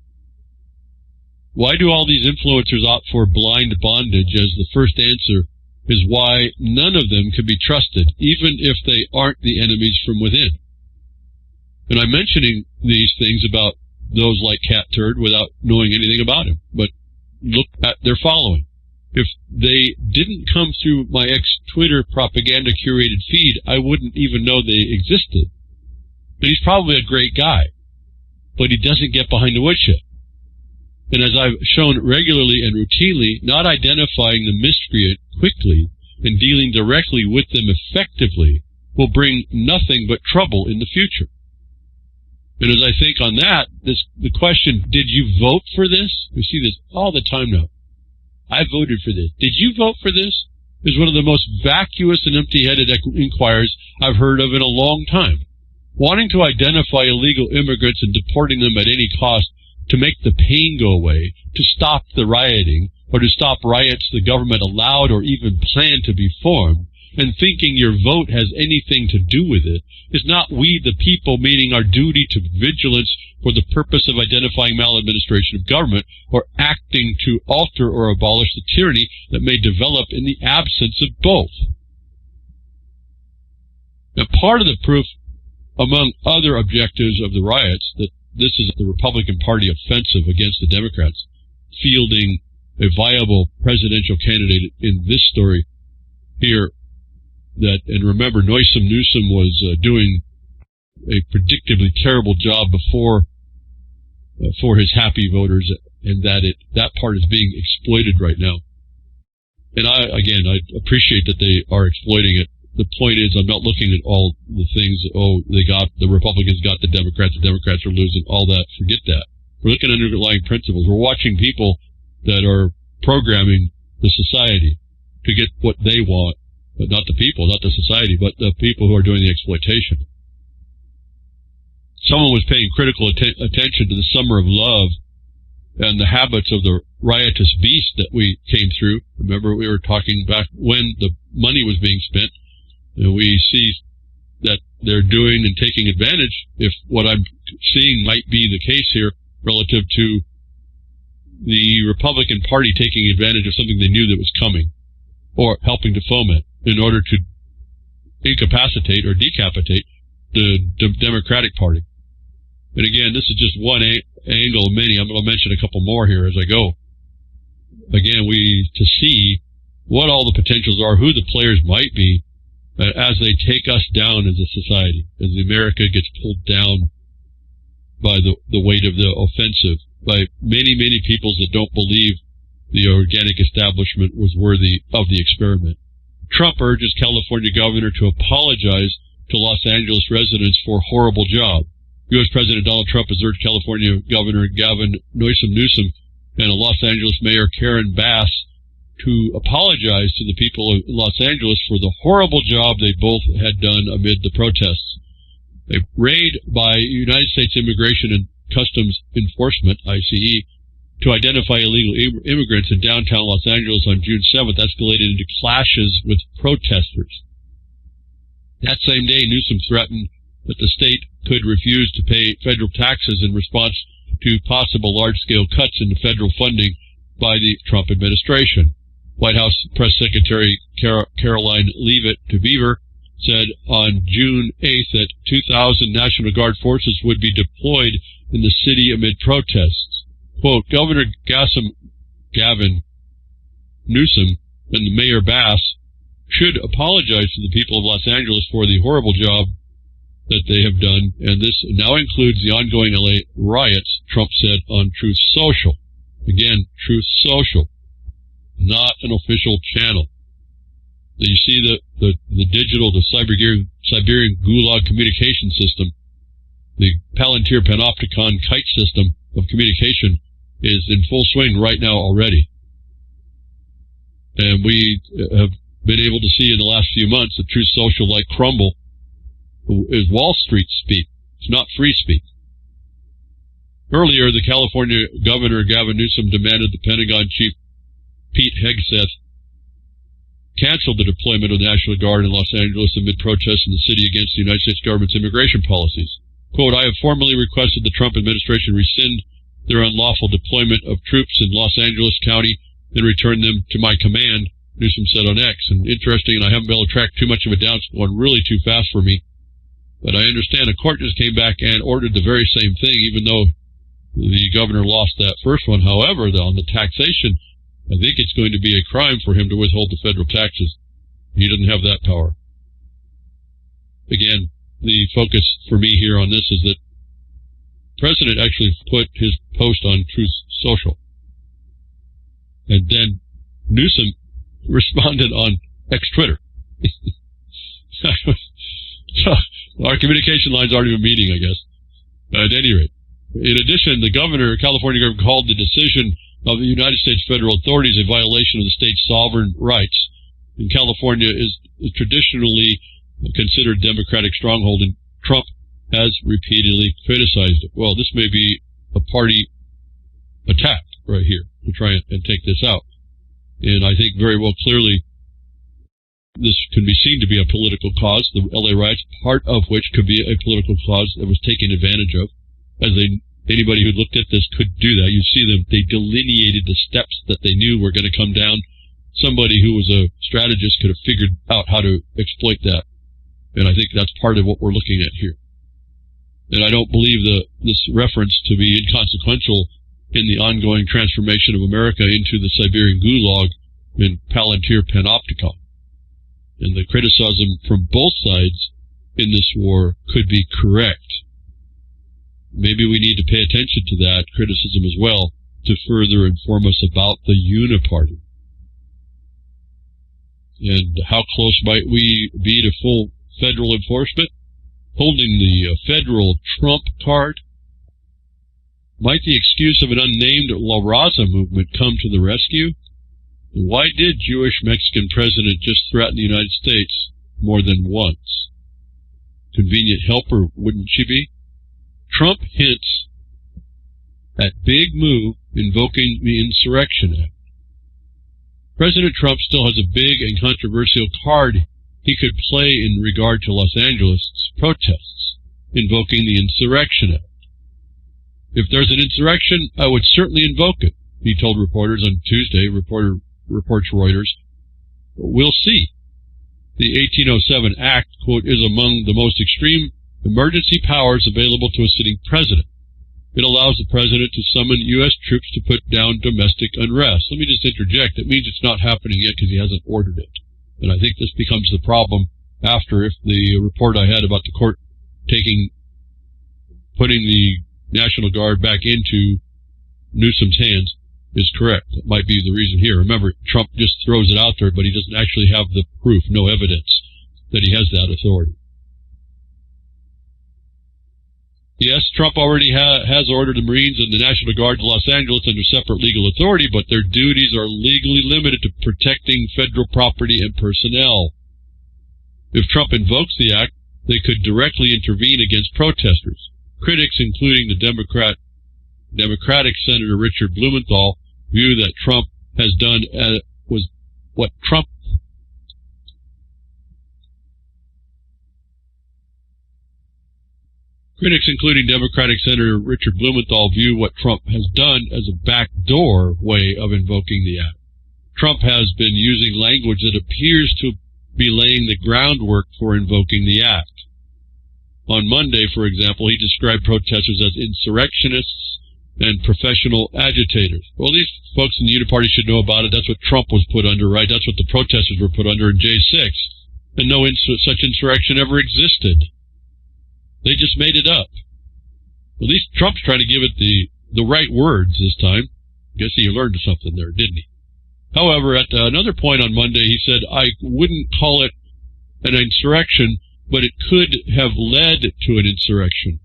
Why do all these influencers opt for blind bondage as the first answer is why none of them can be trusted, even if they aren't the enemies from within? And I'm mentioning these things about those like Cat Turd without knowing anything about him, but look at their following. If they didn't come through my ex-Twitter propaganda-curated feed, I wouldn't even know they existed. But he's probably a great guy, but he doesn't get behind the woodshed. And as I've shown regularly and routinely, not identifying the miscreant quickly and dealing directly with them effectively will bring nothing but trouble in the future. And as I think on that, the question, did you vote for this? We see this all the time now. I voted for this. Did you vote for this? Is one of the most vacuous and empty-headed inquiries I've heard of in a long time. Wanting to identify illegal immigrants and deporting them at any cost to make the pain go away, to stop the rioting, or to stop riots the government allowed or even planned to be formed, and thinking your vote has anything to do with it, is not we the people meeting our duty to vigilance for the purpose of identifying maladministration of government, or acting to alter or abolish the tyranny that may develop in the absence of both. Now, part of the proof, among other objectives of the riots, that this is the Republican Party offensive against the Democrats, fielding a viable presidential candidate in this story here, that, and remember, Newsom was doing a predictably terrible job before for his happy voters, and that part is being exploited right now. And I appreciate that they are exploiting it. The point is, I'm not looking at all the things, the Republicans got the Democrats are losing, all that. Forget that. We're looking at underlying principles. We're watching people that are programming the society to get what they want, but not the people, not the society, but the people who are doing the exploitation. Someone was paying critical attention to the Summer of Love and the habits of the riotous beast that we came through. Remember, we were talking back when the money was being spent, and we see that they're doing and taking advantage, if what I'm seeing might be the case here, relative to the Republican Party taking advantage of something they knew that was coming, or helping to foment, in order to incapacitate or decapitate the Democratic Party. And again, this is just one angle of many. I'm going to mention a couple more here as I go. Again, to see what all the potentials are, who the players might be, as they take us down as a society, as America gets pulled down by the weight of the offensive, by many, many peoples that don't believe the organic establishment was worthy of the experiment. Trump urges California governor to apologize to Los Angeles residents for horrible job. U.S. President Donald Trump has urged California Governor Gavin Newsom and Los Angeles Mayor Karen Bass to apologize to the people of Los Angeles for the horrible job they both had done amid the protests. A raid by United States Immigration and Customs Enforcement, ICE, to identify illegal immigrants in downtown Los Angeles on June 7th escalated into clashes with protesters. That same day, Newsom threatened that the state could refuse to pay federal taxes in response to possible large-scale cuts in federal funding by the Trump administration. White House Press Secretary Caroline Leavitt to Beaver said on June 8th that 2,000 National Guard forces would be deployed in the city amid protests. Quote, Governor Gavin Newsom and Mayor Bass should apologize to the people of Los Angeles for the horrible job that they have done, and this now includes the ongoing LA riots, Trump said on Truth Social. Again, Truth Social, not an official channel. You see the digital, the Siberian Gulag communication system, the Palantir Panopticon kite system of communication is in full swing right now already. And we have been able to see in the last few months that Truth Social, like crumble, is Wall Street speak. It's not free speak. Earlier, the California Governor Gavin Newsom demanded the Pentagon Chief Pete Hegseth canceled the deployment of the National Guard in Los Angeles amid protests in the city against the United States government's immigration policies. Quote, I have formally requested the Trump administration rescind their unlawful deployment of troops in Los Angeles County and return them to my command, Newsom said on X. And interesting, and I haven't been able to track too much of it down. It's going really too fast for me. But I understand a court just came back and ordered the very same thing, even though the governor lost that first one. However, on the taxation, I think it's going to be a crime for him to withhold the federal taxes. He doesn't have that power. Again, the focus for me here on this is that the president actually put his post on Truth Social. And then Newsom responded on X-Twitter. So our communication lines aren't even meeting, I guess. At any rate, in addition, the California governor called the decision of the United States federal authorities a violation of the state's sovereign rights. And California is traditionally considered a Democratic stronghold, and Trump has repeatedly criticized it. Well, this may be a party attack right here to try and take this out. And I think very well clearly this can be seen to be a political cause, the LA riots, part of which could be a political cause that was taken advantage of. As anybody who looked at this could do that. You see them, they delineated the steps that they knew were going to come down. Somebody who was a strategist could have figured out how to exploit that. And I think that's part of what we're looking at here. And I don't believe this reference to be inconsequential in the ongoing transformation of America into the Siberian Gulag and Palantir Panopticon. And the criticism from both sides in this war could be correct. Maybe we need to pay attention to that criticism as well to further inform us about the Uniparty. And how close might we be to full federal enforcement? Holding the federal Trump card? Might the excuse of an unnamed La Raza movement come to the rescue? Why did Jewish Mexican president just threaten the United States more than once? Convenient helper, wouldn't she be? Trump hints at big move invoking the Insurrection Act. President Trump still has a big and controversial card he could play in regard to Los Angeles protests, invoking the Insurrection Act. If there's an insurrection, I would certainly invoke it, he told reporters on Tuesday, reports Reuters. We'll see. The 1807 Act, quote, is among the most extreme emergency powers available to a sitting president. It allows the president to summon U.S. troops to put down domestic unrest. Let me just interject. It means it's not happening yet because he hasn't ordered it. And I think this becomes the problem after if the report I had about the court putting the National Guard back into Newsom's hands is correct. That might be the reason here. Remember, Trump just throws it out there, but he doesn't actually have the proof, no evidence that he has that authority. Yes, Trump already has ordered the Marines and the National Guard to Los Angeles under separate legal authority, but their duties are legally limited to protecting federal property and personnel. If Trump invokes the act, they could directly intervene against protesters. Critics, including the Democratic Senator Richard Blumenthal, view that Trump has done Critics, including Democratic Senator Richard Blumenthal, view what Trump has done as a backdoor way of invoking the act. Trump has been using language that appears to be laying the groundwork for invoking the act. On Monday, for example, he described protesters as insurrectionists and professional agitators. Well, these folks in the Uniparty should know about it. That's what Trump was put under, right? That's what the protesters were put under in J6. And no such insurrection ever existed. They just made it up. At least Trump's trying to give it the right words this time. Guess he learned something there, didn't he? However, at another point on Monday, he said, I wouldn't call it an insurrection, but it could have led to an insurrection.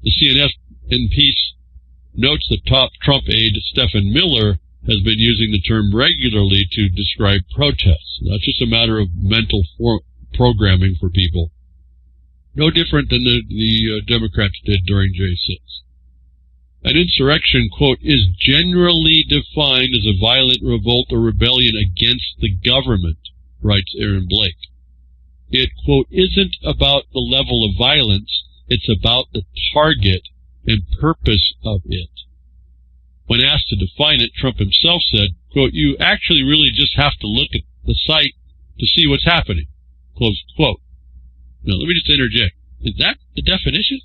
The CNN piece notes that top Trump aide Stephen Miller has been using the term regularly to describe protests. That's just a matter of mental programming for people. No different than the Democrats did during J6. An insurrection, quote, is generally defined as a violent revolt or rebellion against the government, writes Aaron Blake. It, quote, isn't about the level of violence, it's about the target and purpose of it. When asked to define it, Trump himself said, quote, you actually really just have to look at the site to see what's happening, close quote. Now, let me just interject. Is that the definition?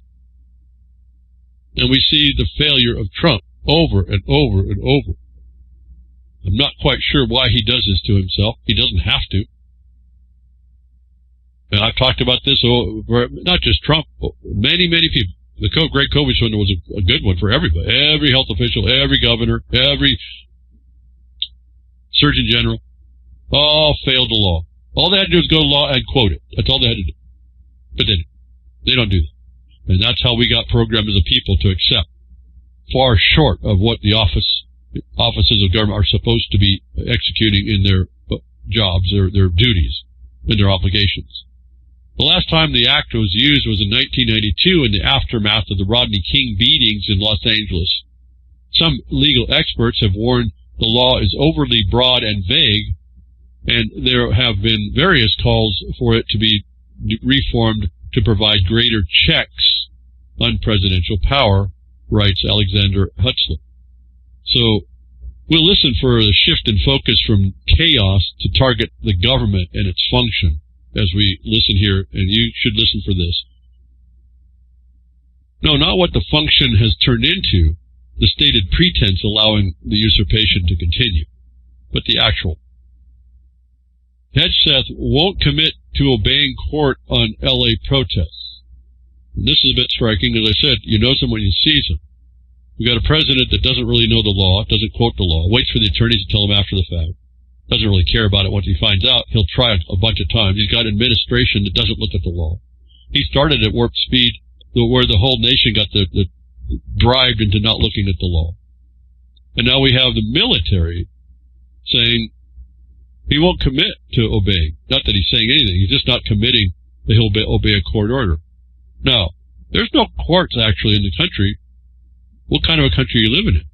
And we see the failure of Trump over and over and over. I'm not quite sure why he does this to himself. He doesn't have to. And I've talked about this, not just Trump, but many, many people. The Great COVID window was a good one for everybody. Every health official, every governor, every surgeon general, all failed the law. All they had to do was go to law and quote it. That's all they had to do. But they don't do that. And that's how we got programmed as a people to accept, far short of what the offices of government are supposed to be executing in their jobs, their duties, and their obligations. The last time the act was used was in 1992 in the aftermath of the Rodney King beatings in Los Angeles. Some legal experts have warned the law is overly broad and vague, and there have been various calls for it to be reformed to provide greater checks on presidential power, writes Alexander Hutzler. So we'll listen for the shift in focus from chaos to target the government and its function as we listen here, and you should listen for this. No, not what the function has turned into, the stated pretense allowing the usurpation to continue, but the actual. Hedgeseth won't commit to obeying court on L.A. protests. And this is a bit striking. As I said, you know someone when you see them. We've got a president that doesn't really know the law, doesn't quote the law, waits for the attorneys to tell him after the fact, doesn't really care about it once he finds out. He'll try it a bunch of times. He's got administration that doesn't look at the law. He started at warp speed where the whole nation got the bribed into not looking at the law. And now we have the military saying he won't commit to obeying. Not that he's saying anything. He's just not committing that he'll obey a court order. Now, there's no courts actually in the country. What kind of a country are you living in?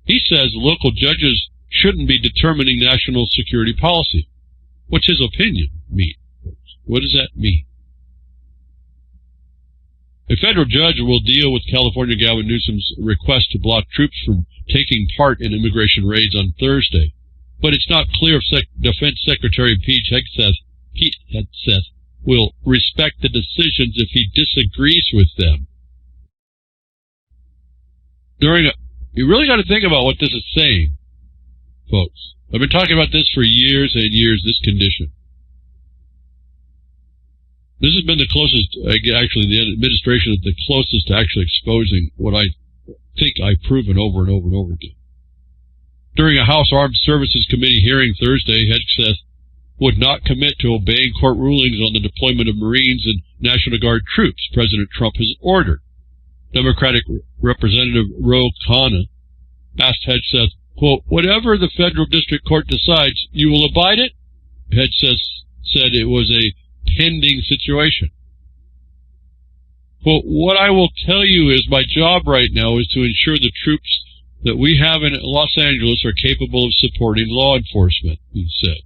He says local judges shouldn't be determining national security policy. What's his opinion mean? What does that mean? A federal judge will deal with California Gavin Newsom's request to block troops from taking part in immigration raids on Thursday, but it's not clear if Defense Secretary Pete Hegseth will respect the decisions if he disagrees with them. You really got to think about what this is saying, folks. I've been talking about this for years and years, this condition. This has been the closest, actually, the administration is the closest to actually exposing what I think I've proven over and over and over again. During a House Armed Services Committee hearing Thursday, Hegseth would not commit to obeying court rulings on the deployment of Marines and National Guard troops President Trump has ordered. Democratic Representative Ro Khanna asked Hegseth, quote, "Whatever the federal district court decides, you will abide it?" Hegseth said it was a pending situation. Quote, "What I will tell you is my job right now is to ensure the troops that we have in Los Angeles are capable of supporting law enforcement," he said.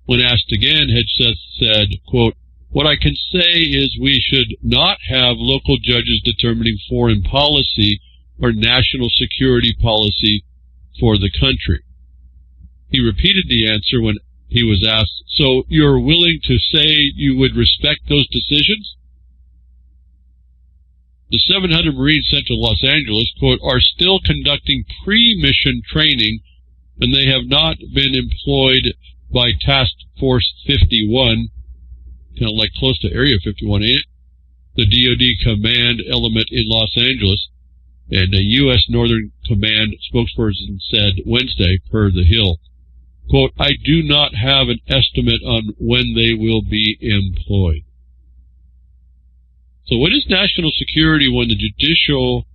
When asked again, Hegseth said, quote, "What I can say is we should not have local judges determining foreign policy or national security policy for the country." He repeated the answer when he was asked, "So you're willing to say you would respect those decisions?" The 700 Marines sent to Los Angeles, quote, "are still conducting pre-mission training, and they have not been employed by Task Force 51, kind of like close to Area 51, ain't it? The DoD command element in Los Angeles." And a U.S. Northern Command spokesperson said Wednesday, per The Hill, quote, "I do not have an estimate on when they will be employed." So what is national security when the judicial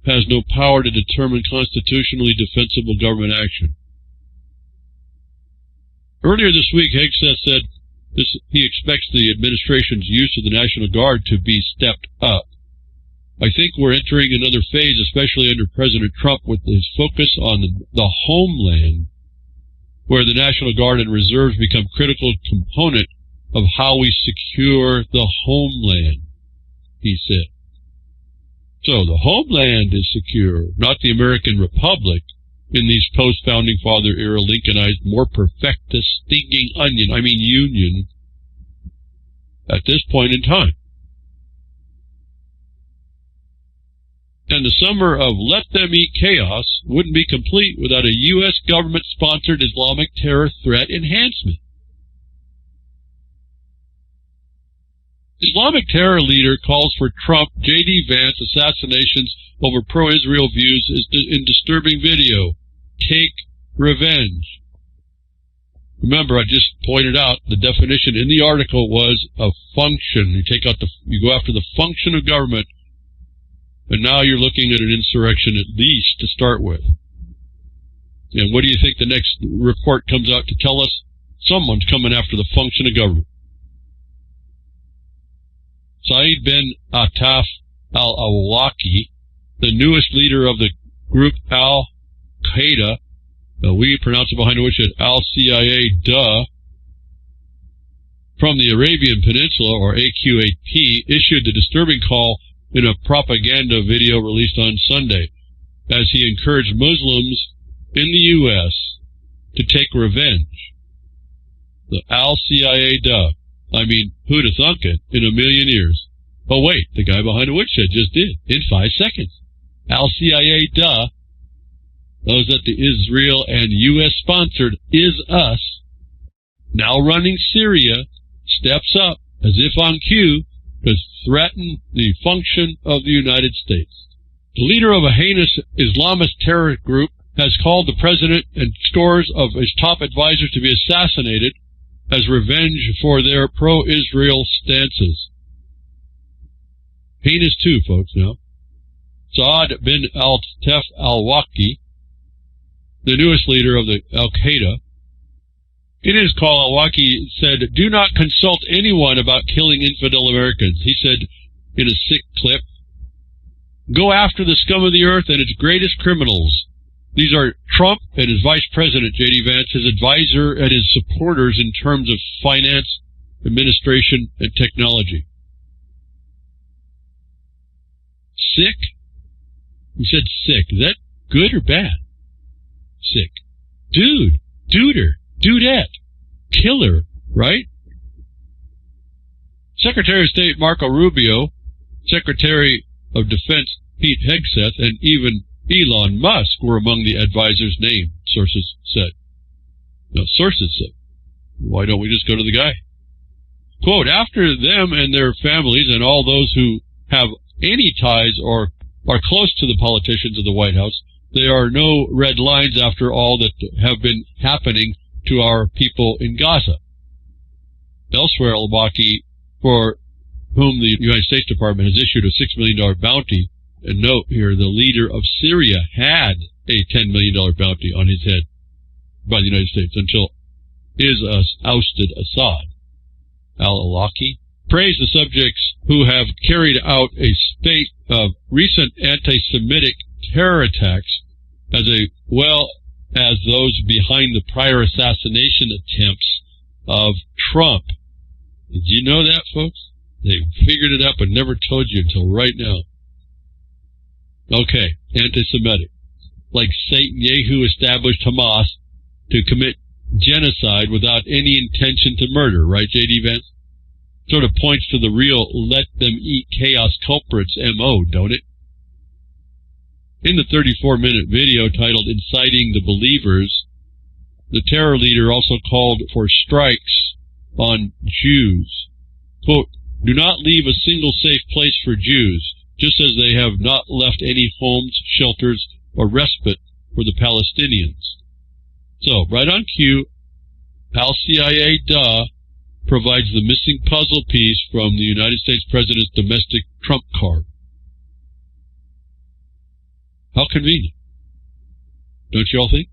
has no power to determine constitutionally defensible government action? Earlier this week, Hegseth said he expects the administration's use of the National Guard to be stepped up. "I think we're entering another phase, especially under President Trump, with his focus on the homeland, where the National Guard and reserves become critical component of how we secure the homeland," he said. So the homeland is secure, not the American Republic, in these post-founding father era Lincolnized, more perfectus stinging union at this point in time. And the summer of let them eat chaos wouldn't be complete without a U.S. government-sponsored Islamic terror threat enhancement. Islamic terror leader calls for Trump, J.D. Vance assassinations over pro-Israel views in disturbing video. Take revenge. Remember, I just pointed out the definition in the article was a function. You go after the function of government, and now you're looking at an insurrection at least to start with. And what do you think the next report comes out to tell us? Someone's coming after the function of government. Saeed bin Attaf al-Awlaki, the newest leader of the group Al-Qaeda, we pronounce it behind the woodshed, Al-CIA, from the Arabian Peninsula, or AQAP, issued the disturbing call in a propaganda video released on Sunday, as he encouraged Muslims in the U.S. to take revenge. The Al-CIA, I mean, who'd have thunk it in a million years? Oh, wait, the guy behind the woodshed just did, in 5 seconds. Al-CIA, those that the Israel and U.S.-sponsored Is Us, now running Syria, steps up, as if on cue, to threaten the function of the United States. The leader of a heinous Islamist terror group has called the president and scores of his top advisors to be assassinated as revenge for their pro-Israel stances. Heinous too, folks, now. Saad bin Attaf al-Awlaki, the newest leader of the Al-Qaeda, in his call, al-Awlaki said, "Do not consult anyone about killing infidel Americans." He said in a sick clip, "Go after the scum of the earth and its greatest criminals. These are Trump and his vice president, J.D. Vance, his advisor and his supporters in terms of finance, administration, and technology." Sick? He said sick. Is that good or bad? Sick. Dude, duder, dudette, killer, right? Secretary of State Marco Rubio, Secretary of Defense Pete Hegseth, and even Elon Musk were among the advisors named, sources said. Now, sources said, why don't we just go to the guy? Quote, "After them and their families and all those who have any ties or are close to the politicians of the White House, there are no red lines after all that have been happening to our people in Gaza." Elsewhere, al-Awlaki, for whom the United States Department has issued a $6 million bounty, and note here, the leader of Syria had a $10 million bounty on his head by the United States until Is Us ousted Assad. Al-Awlaki praised the subjects who have carried out a spate of recent anti-Semitic terror attacks as well as those behind the prior assassination attempts of Trump. Did you know that, folks? They figured it out but never told you until right now. Okay, anti-Semitic. Like Satan, Yehu established Hamas to commit genocide without any intention to murder, right, J.D. Vance? Sort of points to the real let-them-eat-chaos culprits M.O., don't it? In the 34-minute video titled Inciting the Believers, the terror leader also called for strikes on Jews. Quote, "Do not leave a single safe place for Jews, just as they have not left any homes, shelters, or respite for the Palestinians." So, right on cue, Al-CIA provides the missing puzzle piece from the United States President's domestic trump card. How convenient. Don't you all think?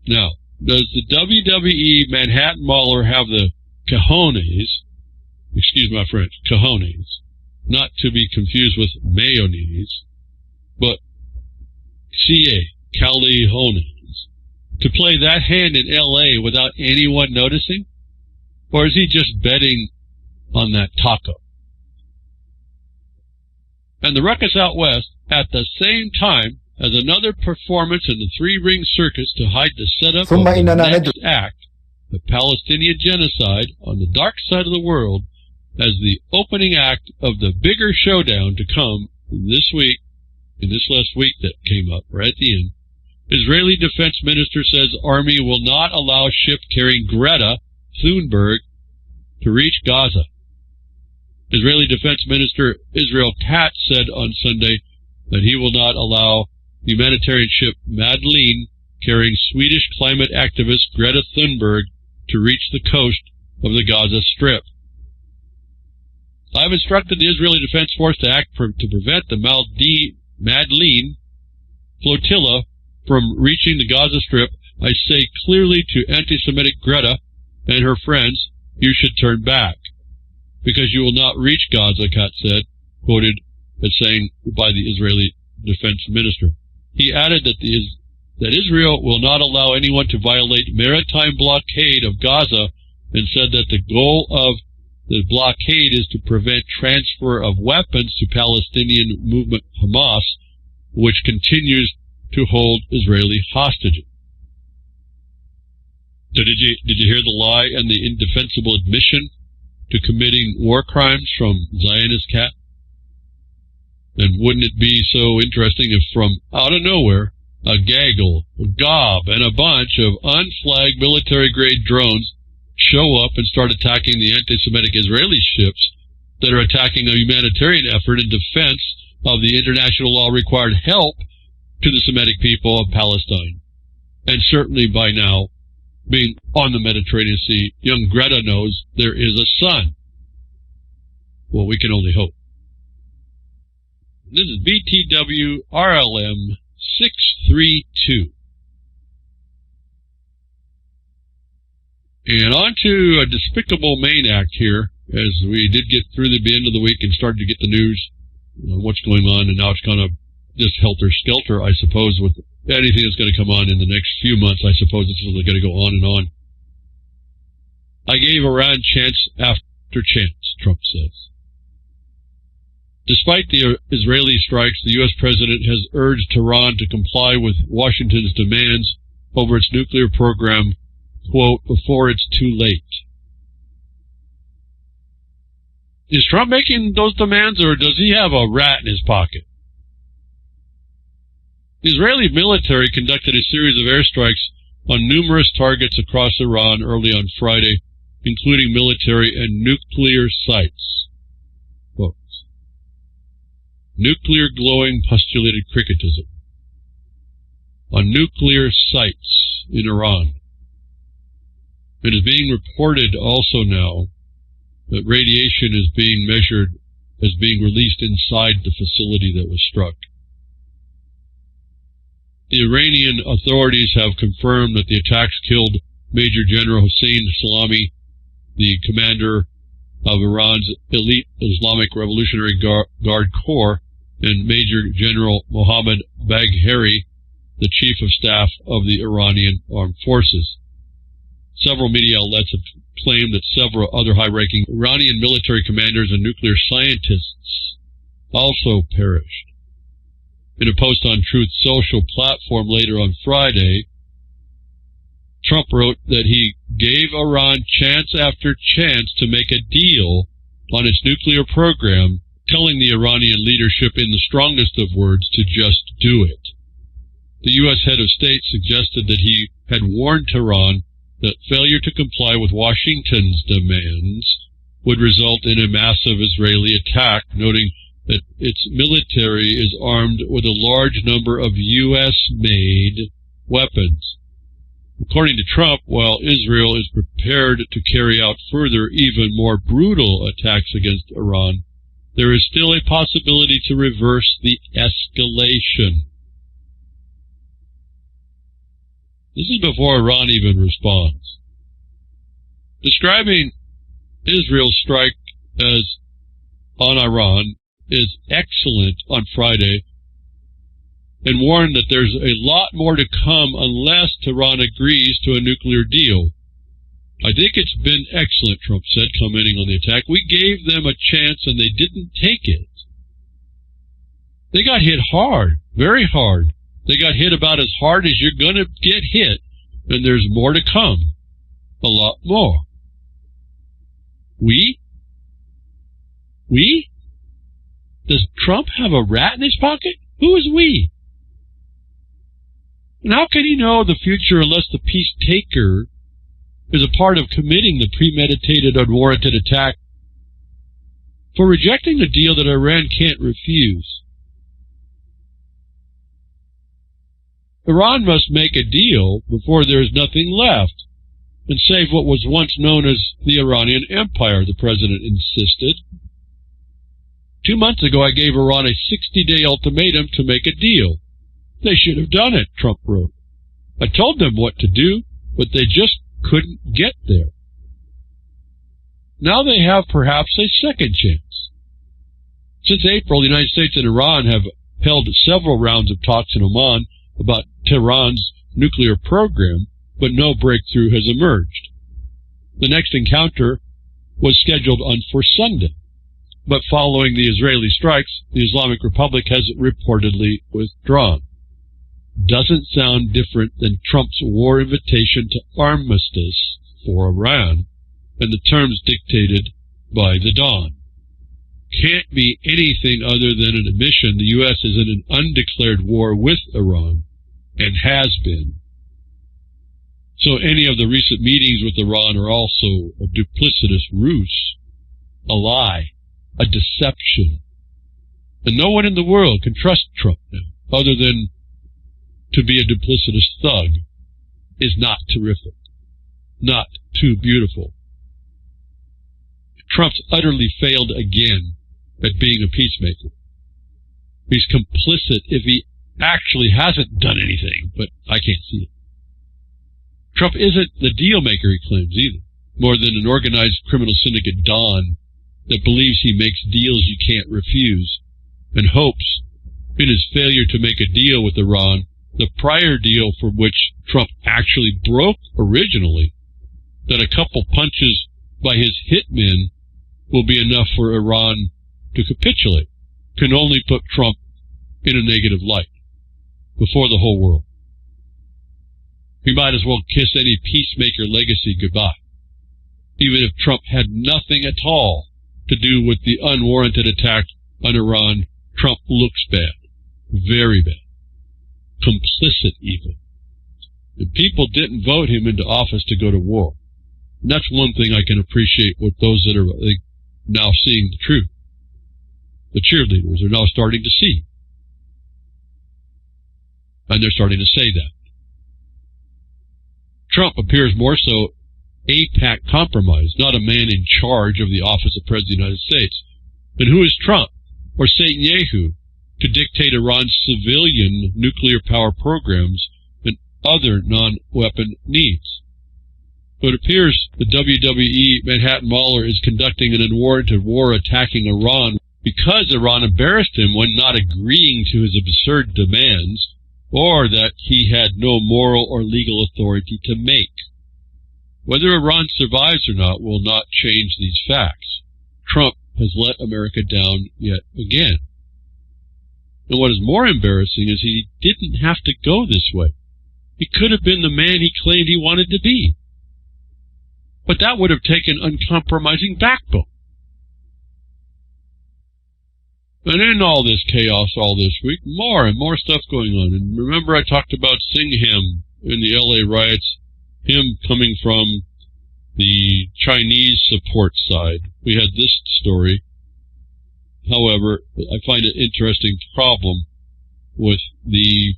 Now, does the WWE Manhattan Mauler have the cojones, excuse my French, cojones, not to be confused with mayonnaise, but Callejones, to play that hand in L.A. without anyone noticing? Or is he just betting on that taco? And the ruckus out west, at the same time as another performance in the three-ring circus to hide the setup of the next act, the Palestinian genocide on the dark side of the world, as the opening act of the bigger showdown to come this week, in this last week that came up right at the end. Israeli Defense Minister says Army will not allow ship carrying Greta Thunberg to reach Gaza. Israeli Defense Minister Israel Katz said on Sunday that he will not allow humanitarian ship Madeleine carrying Swedish climate activist Greta Thunberg to reach the coast of the Gaza Strip. I have instructed the Israeli Defense Force to act to prevent the Madleen flotilla from reaching the Gaza Strip. I say clearly to anti-Semitic Greta and her friends, you should turn back, because you will not reach Gaza, Katz said, quoted as saying by the Israeli defense minister. He added that Israel will not allow anyone to violate maritime blockade of Gaza, and said that the goal of the blockade is to prevent transfer of weapons to Palestinian movement Hamas, which continues to hold Israeli hostages. So did you hear the lie and the indefensible admission to committing war crimes from Zionist Cat? And wouldn't it be so interesting if from out of nowhere, a gaggle, a gob, and a bunch of unflagged military-grade drones show up and start attacking the anti-Semitic Israeli ships that are attacking a humanitarian effort in defense of the international law-required help to the Semitic people of Palestine. And certainly by now, being on the Mediterranean Sea, young Greta knows there is a sun. Well, we can only hope. This is BTW RLM 632. And on to a despicable maniac here, as we did get through the end of the week and started to get the news on what's going on, and now it's kind of just helter-skelter, I suppose, with anything that's going to come on in the next few months. I suppose this is going to go on and on. I gave Iran chance after chance, Trump says. Despite the Israeli strikes, the U.S. president has urged Tehran to comply with Washington's demands over its nuclear program, quote, before it's too late. Is Trump making those demands, or does he have a rat in his pocket? The Israeli military conducted a series of airstrikes on numerous targets across Iran early on Friday, including military and nuclear sites. Quotes. Nuclear glowing postulated criticism on nuclear sites in Iran. It is being reported also now that radiation is being measured as being released inside the facility that was struck. The Iranian authorities have confirmed that the attacks killed Major General Hossein Salami, the commander of Iran's elite Islamic Revolutionary Guard Corps, and Major General Mohammad Bagheri, the Chief of Staff of the Iranian Armed Forces. Several media outlets have claimed that several other high-ranking Iranian military commanders and nuclear scientists also perished. In a post on Truth's social platform later on Friday, Trump wrote that he gave Iran chance after chance to make a deal on its nuclear program, telling the Iranian leadership in the strongest of words to just do it. The U.S. head of state suggested that he had warned Tehran that failure to comply with Washington's demands would result in a massive Israeli attack, noting that its military is armed with a large number of U.S.-made weapons. According to Trump, while Israel is prepared to carry out further, even more brutal attacks against Iran, there is still a possibility to reverse the escalation. This is before Iran even responds. Describing Israel's strike as on Iran is excellent on Friday, and warned that there's a lot more to come unless Tehran agrees to a nuclear deal. I think it's been excellent, Trump said, commenting on the attack. We gave them a chance and they didn't take it. They got hit hard, very hard. They got hit about as hard as you're going to get hit, and there's more to come. A lot more. We? Does Trump have a rat in his pocket? Who is we? And how can he know the future unless the peace taker is a part of committing the premeditated, unwarranted attack for rejecting a deal that Iran can't refuse? Iran must make a deal before there is nothing left, and save what was once known as the Iranian Empire, the president insisted. 2 months ago, I gave Iran a 60-day ultimatum to make a deal. They should have done it, Trump wrote. I told them what to do, but they just couldn't get there. Now they have perhaps a second chance. Since April, the United States and Iran have held several rounds of talks in Oman about Tehran's nuclear program, but no breakthrough has emerged. The next encounter was scheduled for Sunday, but following the Israeli strikes, the Islamic Republic has reportedly withdrawn. Doesn't sound different than Trump's war invitation to armistice for Iran and the terms dictated by the Dawn. Can't be anything other than an admission the U.S. is in an undeclared war with Iran, and has been. So any of the recent meetings with Iran are also a duplicitous ruse, a lie, a deception. And no one in the world can trust Trump now, other than to be a duplicitous thug is not terrific, not too beautiful. Trump's utterly failed again at being a peacemaker. He's complicit if he actually hasn't done anything, but I can't see it. Trump isn't the deal maker he claims either, more than an organized criminal syndicate Don that believes he makes deals you can't refuse, and hopes, in his failure to make a deal with Iran, the prior deal for which Trump actually broke originally, that a couple punches by his hitmen will be enough for Iran to capitulate, can only put Trump in a negative light before the whole world. We might as well kiss any peacemaker legacy goodbye. Even if Trump had nothing at all to do with the unwarranted attack on Iran, Trump looks bad, very bad, complicit even. And people didn't vote him into office to go to war. And that's one thing I can appreciate with those that are now seeing the truth. The cheerleaders are now starting to see. And they're starting to say that. Trump appears more so AIPAC compromised, not a man in charge of the office of President of the United States. Then who is Trump or Netanyahu to dictate Iran's civilian nuclear power programs and other non-weapon needs? So it appears the WWE Manhattan Mauler is conducting an unwarranted war attacking Iran because Iran embarrassed him when not agreeing to his absurd demands, or that he had no moral or legal authority to make. Whether Iran survives or not will not change these facts. Trump has let America down yet again. And what is more embarrassing is he didn't have to go this way. He could have been the man he claimed he wanted to be. But that would have taken uncompromising backbone. And in all this chaos all this week, more and more stuff going on. And remember I talked about Singham in the LA riots, him coming from the Chinese support side. We had this story. However, I find an interesting problem with the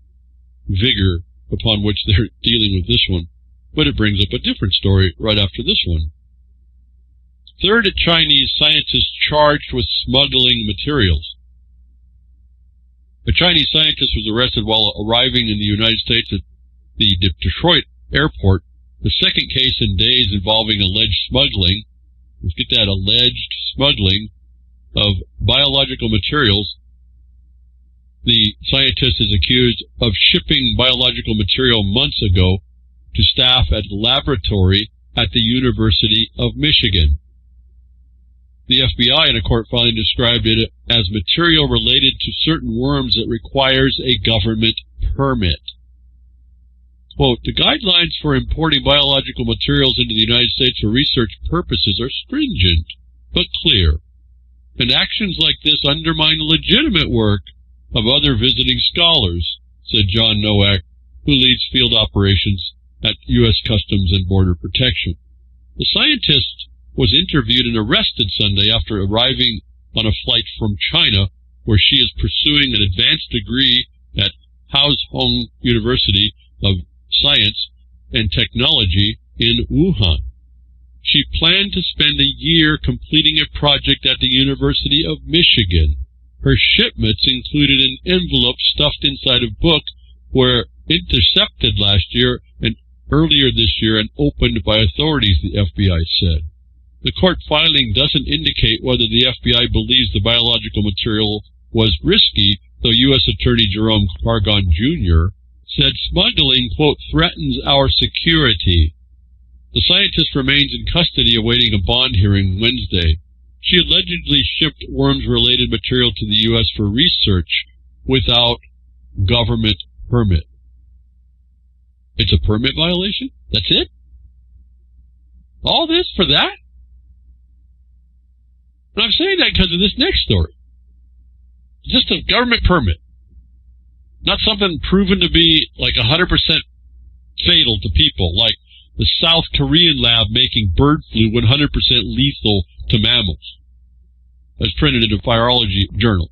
vigor upon which they're dealing with this one. But it brings up a different story right after this one. Third, a Chinese scientist charged with smuggling materials. A Chinese scientist was arrested while arriving in the United States at the Detroit airport, the second case in days involving alleged smuggling, let's get that, alleged smuggling of biological materials. The scientist is accused of shipping biological material months ago to staff at a laboratory at the University of Michigan. The FBI in a court filing described it as material related to certain worms that requires a government permit. Quote, the guidelines for importing biological materials into the United States for research purposes are stringent, but clear. And actions like this undermine the legitimate work of other visiting scholars, said John Nowak, who leads field operations at U.S. Customs and Border Protection. The scientist was interviewed and arrested Sunday after arriving on a flight from China, where she is pursuing an advanced degree at Hong University of Science and Technology in Wuhan. She planned to spend a year completing a project at the University of Michigan. Her shipments included an envelope stuffed inside a book were intercepted last year and earlier this year and opened by authorities, the FBI said. The court filing doesn't indicate whether the FBI believes the biological material was risky, though U.S. Attorney Jerome Cargon Jr. said smuggling, quote, threatens our security. The scientist remains in custody awaiting a bond hearing Wednesday. She allegedly shipped worms-related material to the U.S. for research without government permit. It's a permit violation? That's it? All this for that? And I'm saying that because of this next story. Just a government permit. Not something proven to be like 100% fatal to people, like the South Korean lab making bird flu 100% lethal to mammals, as printed in a virology journal.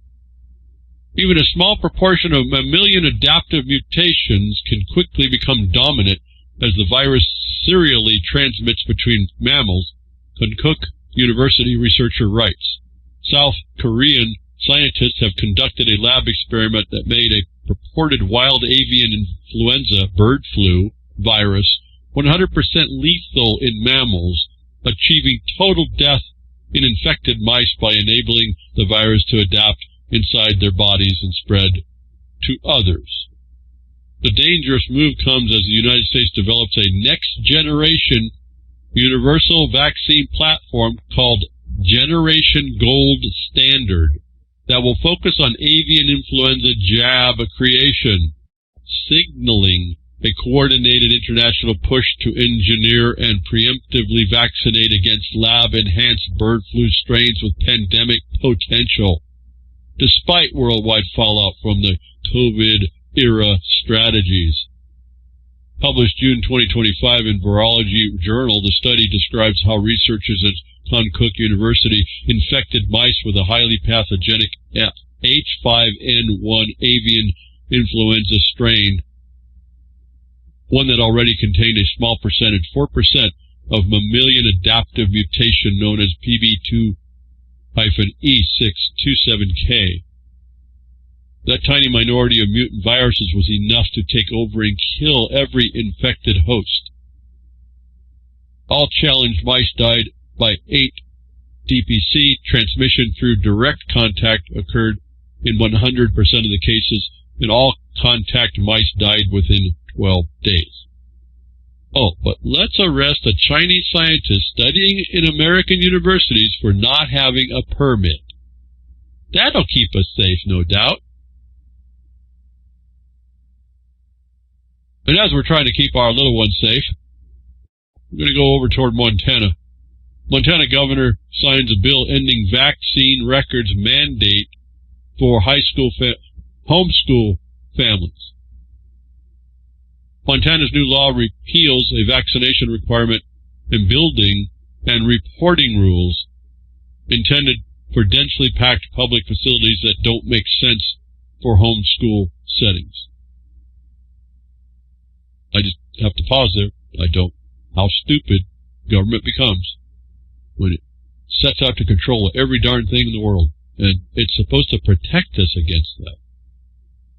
Even a small proportion of mammalian adaptive mutations can quickly become dominant as the virus serially transmits between mammals, Konkuk University researcher writes. South Korean scientists have conducted a lab experiment that made a purported wild avian influenza bird flu virus 100% lethal in mammals, achieving total death in infected mice by enabling the virus to adapt inside their bodies and spread to others. The dangerous move comes as the United States develops a next-generation universal vaccine platform called Generation Gold Standard that will focus on avian influenza jab creation, signaling a coordinated international push to engineer and preemptively vaccinate against lab-enhanced bird flu strains with pandemic potential, despite worldwide fallout from the COVID-era strategies. Published June 2025 in Virology Journal, the study describes how researchers at Konkuk University infected mice with a highly pathogenic H5N1 avian influenza strain, one that already contained a small percentage, 4%, of mammalian adaptive mutation known as PB2-E627K. That tiny minority of mutant viruses was enough to take over and kill every infected host. All challenged mice died by 8 DPC. Transmission through direct contact occurred in 100% of the cases, and all contact mice died within 12 days. Oh, but let's arrest a Chinese scientist studying in American universities for not having a permit. That'll keep us safe, no doubt. And as we're trying to keep our little ones safe, we're going to go over toward Montana. Montana governor signs a bill ending vaccine records mandate for high school homeschool families. Montana's new law repeals a vaccination requirement in building and reporting rules intended for densely packed public facilities that don't make sense for homeschool settings. I just have to pause there. How stupid government becomes when it sets out to control every darn thing in the world. And it's supposed to protect us against that.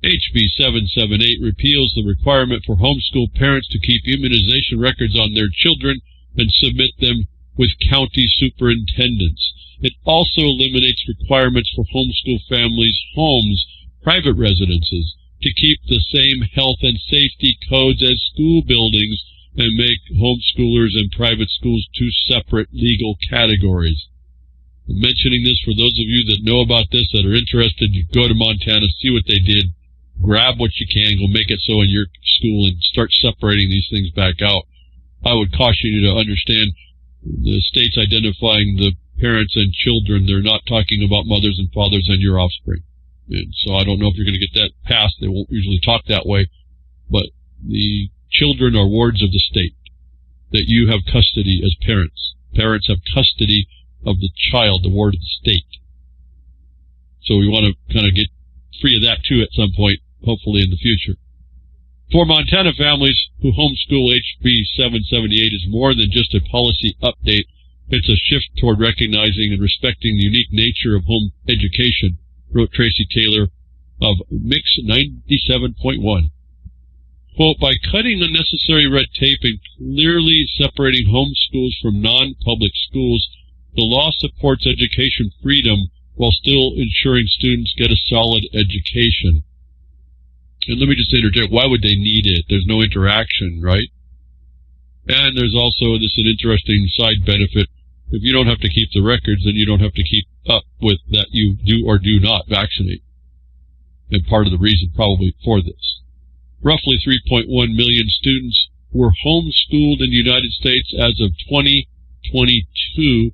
HB 778 repeals the requirement for homeschool parents to keep immunization records on their children and submit them with county superintendents. It also eliminates requirements for homeschool families' homes, private residences, to keep the same health and safety codes as school buildings and make homeschoolers and private schools two separate legal categories. I'm mentioning this for those of you that know about this, that are interested. You go to Montana, see what they did, grab what you can, go make it so in your school, and start separating these things back out. I would caution you to understand the state's identifying the parents and children. They're not talking about mothers and fathers and your offspring. And so I don't know if you're going to get that passed. They won't usually talk that way. But the children are wards of the state, that you have custody as parents. Parents have custody of the child, the ward of the state. So we want to kind of get free of that too at some point. hopefully in the future. For Montana families who homeschool, HB 778 is more than just a policy update. It's a shift toward recognizing and respecting the unique nature of home education, wrote Tracy Taylor of Mix 97.1. Quote, by cutting unnecessary red tape and clearly separating homeschools from non-public schools, the law supports education freedom while still ensuring students get a solid education. And let me just interject, why would they need it? There's no interaction, right? And there's also this an interesting side benefit. If you don't have to keep the records, then you don't have to keep up with that you do or do not vaccinate. And part of the reason probably for this. Roughly 3.1 million students were homeschooled in the United States as of 2022,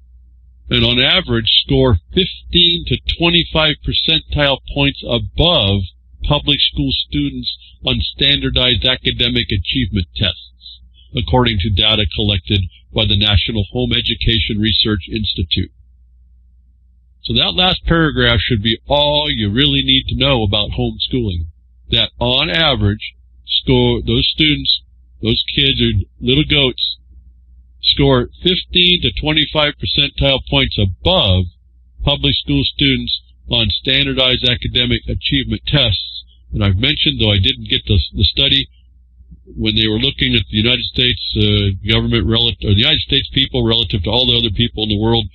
and on average score 15 to 25 percentile points above public school students on standardized academic achievement tests, according to data collected by the National Home Education Research Institute. So that last paragraph should be all you really need to know about homeschooling. That on average, those students, those kids or little goats, score 15 to 25 percentile points above public school students on standardized academic achievement tests. And I've mentioned, though I didn't get the study, when they were looking at the United States government relative, or the United States people relative to all the other people in the world,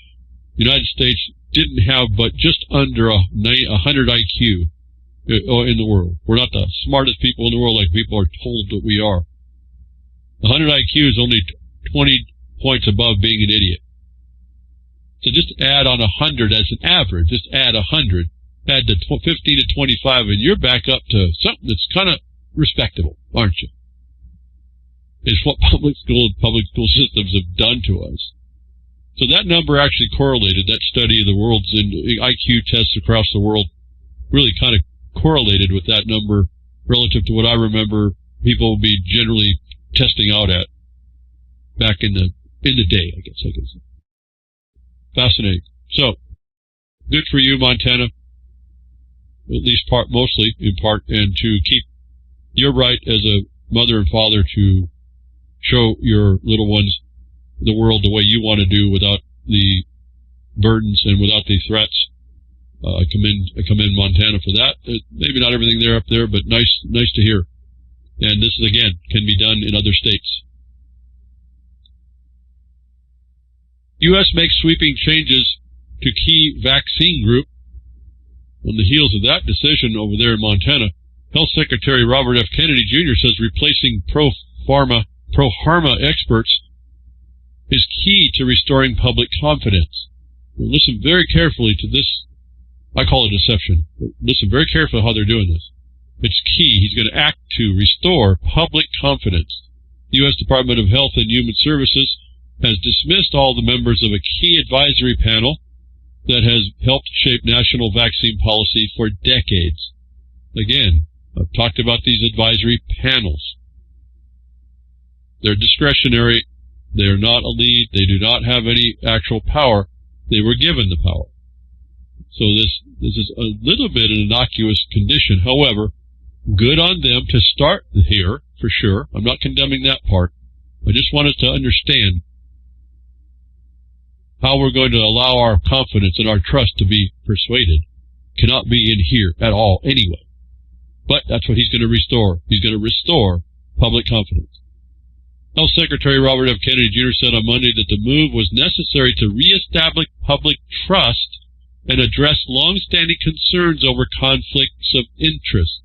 the United States didn't have but just under 100 IQ in the world. We're not the smartest people in the world like people are told that we are. 100 IQ is only 20 points above being an idiot. So just add on 100 as an average. Just add 100. Add to 15 to 25, and you're back up to something that's kind of respectable, aren't you? It's what public school and public school systems have done to us. So that number actually correlated, that study of the world's IQ tests across the world really kind of correlated with that number relative to what I remember people would be generally testing out at back in the day, I guess I can say. Fascinating. So, good for you, Montana. At least mostly in part, and to keep your right as a mother and father to show your little ones the world the way you want to do without the burdens and without the threats. I commend Montana for that. Maybe not everything there up there, but nice to hear. And this is, again, can be done in other states. U.S. makes sweeping changes to key vaccine group. On the heels of that decision over there in Montana, Health Secretary Robert F. Kennedy Jr. says replacing pro-pharma experts is key to restoring public confidence. Now, listen very carefully to this. I call it deception. Listen very carefully how they're doing this. It's key. He's going to act to restore public confidence. The U.S. Department of Health and Human Services has dismissed all the members of a key advisory panel that has helped shape national vaccine policy for decades. Again, I've talked about these advisory panels. They're discretionary. They are not a lead. They do not have any actual power. They were given the power. So this is a little bit an innocuous condition. However, good on them to start here, for sure. I'm not condemning that part. I just want us to understand how we're going to allow our confidence and our trust to be persuaded. Cannot be in here at all anyway. But that's what he's going to restore. He's going to restore public confidence. Health Secretary Robert F. Kennedy Jr. said on Monday that the move was necessary to reestablish public trust and address long-standing concerns over conflicts of interest.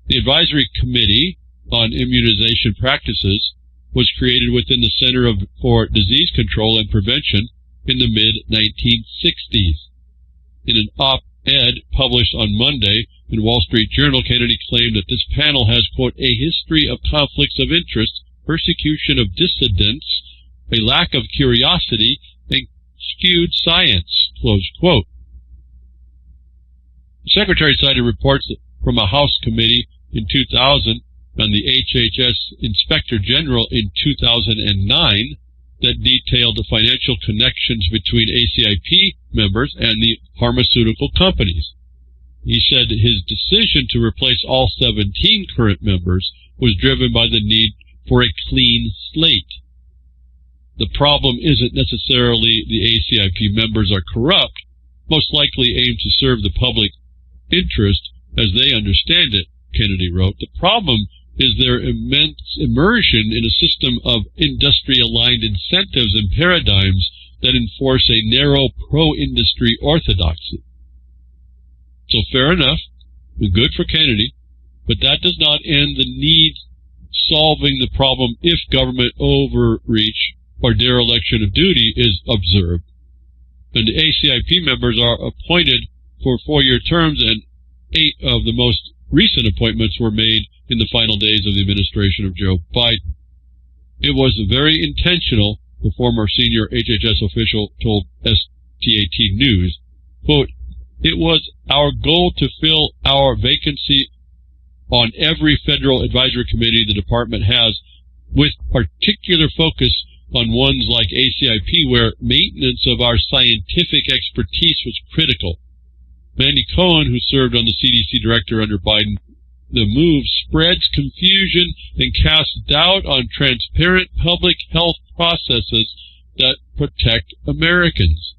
The Advisory Committee on Immunization Practices was created within the Center for Disease Control and Prevention in the mid-1960s. In an op-ed published on Monday in Wall Street Journal, Kennedy claimed that this panel has, quote, a history of conflicts of interest, persecution of dissidents, a lack of curiosity, and skewed science, close quote. The Secretary cited reports from a House committee in 2000 and the HHS Inspector General in 2009 that detailed the financial connections between ACIP members and the pharmaceutical companies. He said his decision to replace all 17 current members was driven by the need for a clean slate. The problem isn't necessarily the ACIP members are corrupt, most likely aimed to serve the public interest as they understand it, Kennedy wrote. The problem is their immense immersion in a system of industry-aligned incentives and paradigms that enforce a narrow pro-industry orthodoxy. So fair enough, good for Kennedy, but that does not end the need solving the problem if government overreach or dereliction of duty is observed. And the ACIP members are appointed for 4-year terms, and 8 of the most recent appointments were made in the final days of the administration of Joe Biden. It was very intentional, the former senior HHS official told STAT News. Quote, "It was our goal to fill our vacancy on every federal advisory committee the department has, with particular focus on ones like ACIP, where maintenance of our scientific expertise was critical." Mandy Cohen, who served on the CDC director under Biden, the move spreads confusion and casts doubt on transparent public health processes that protect Americans.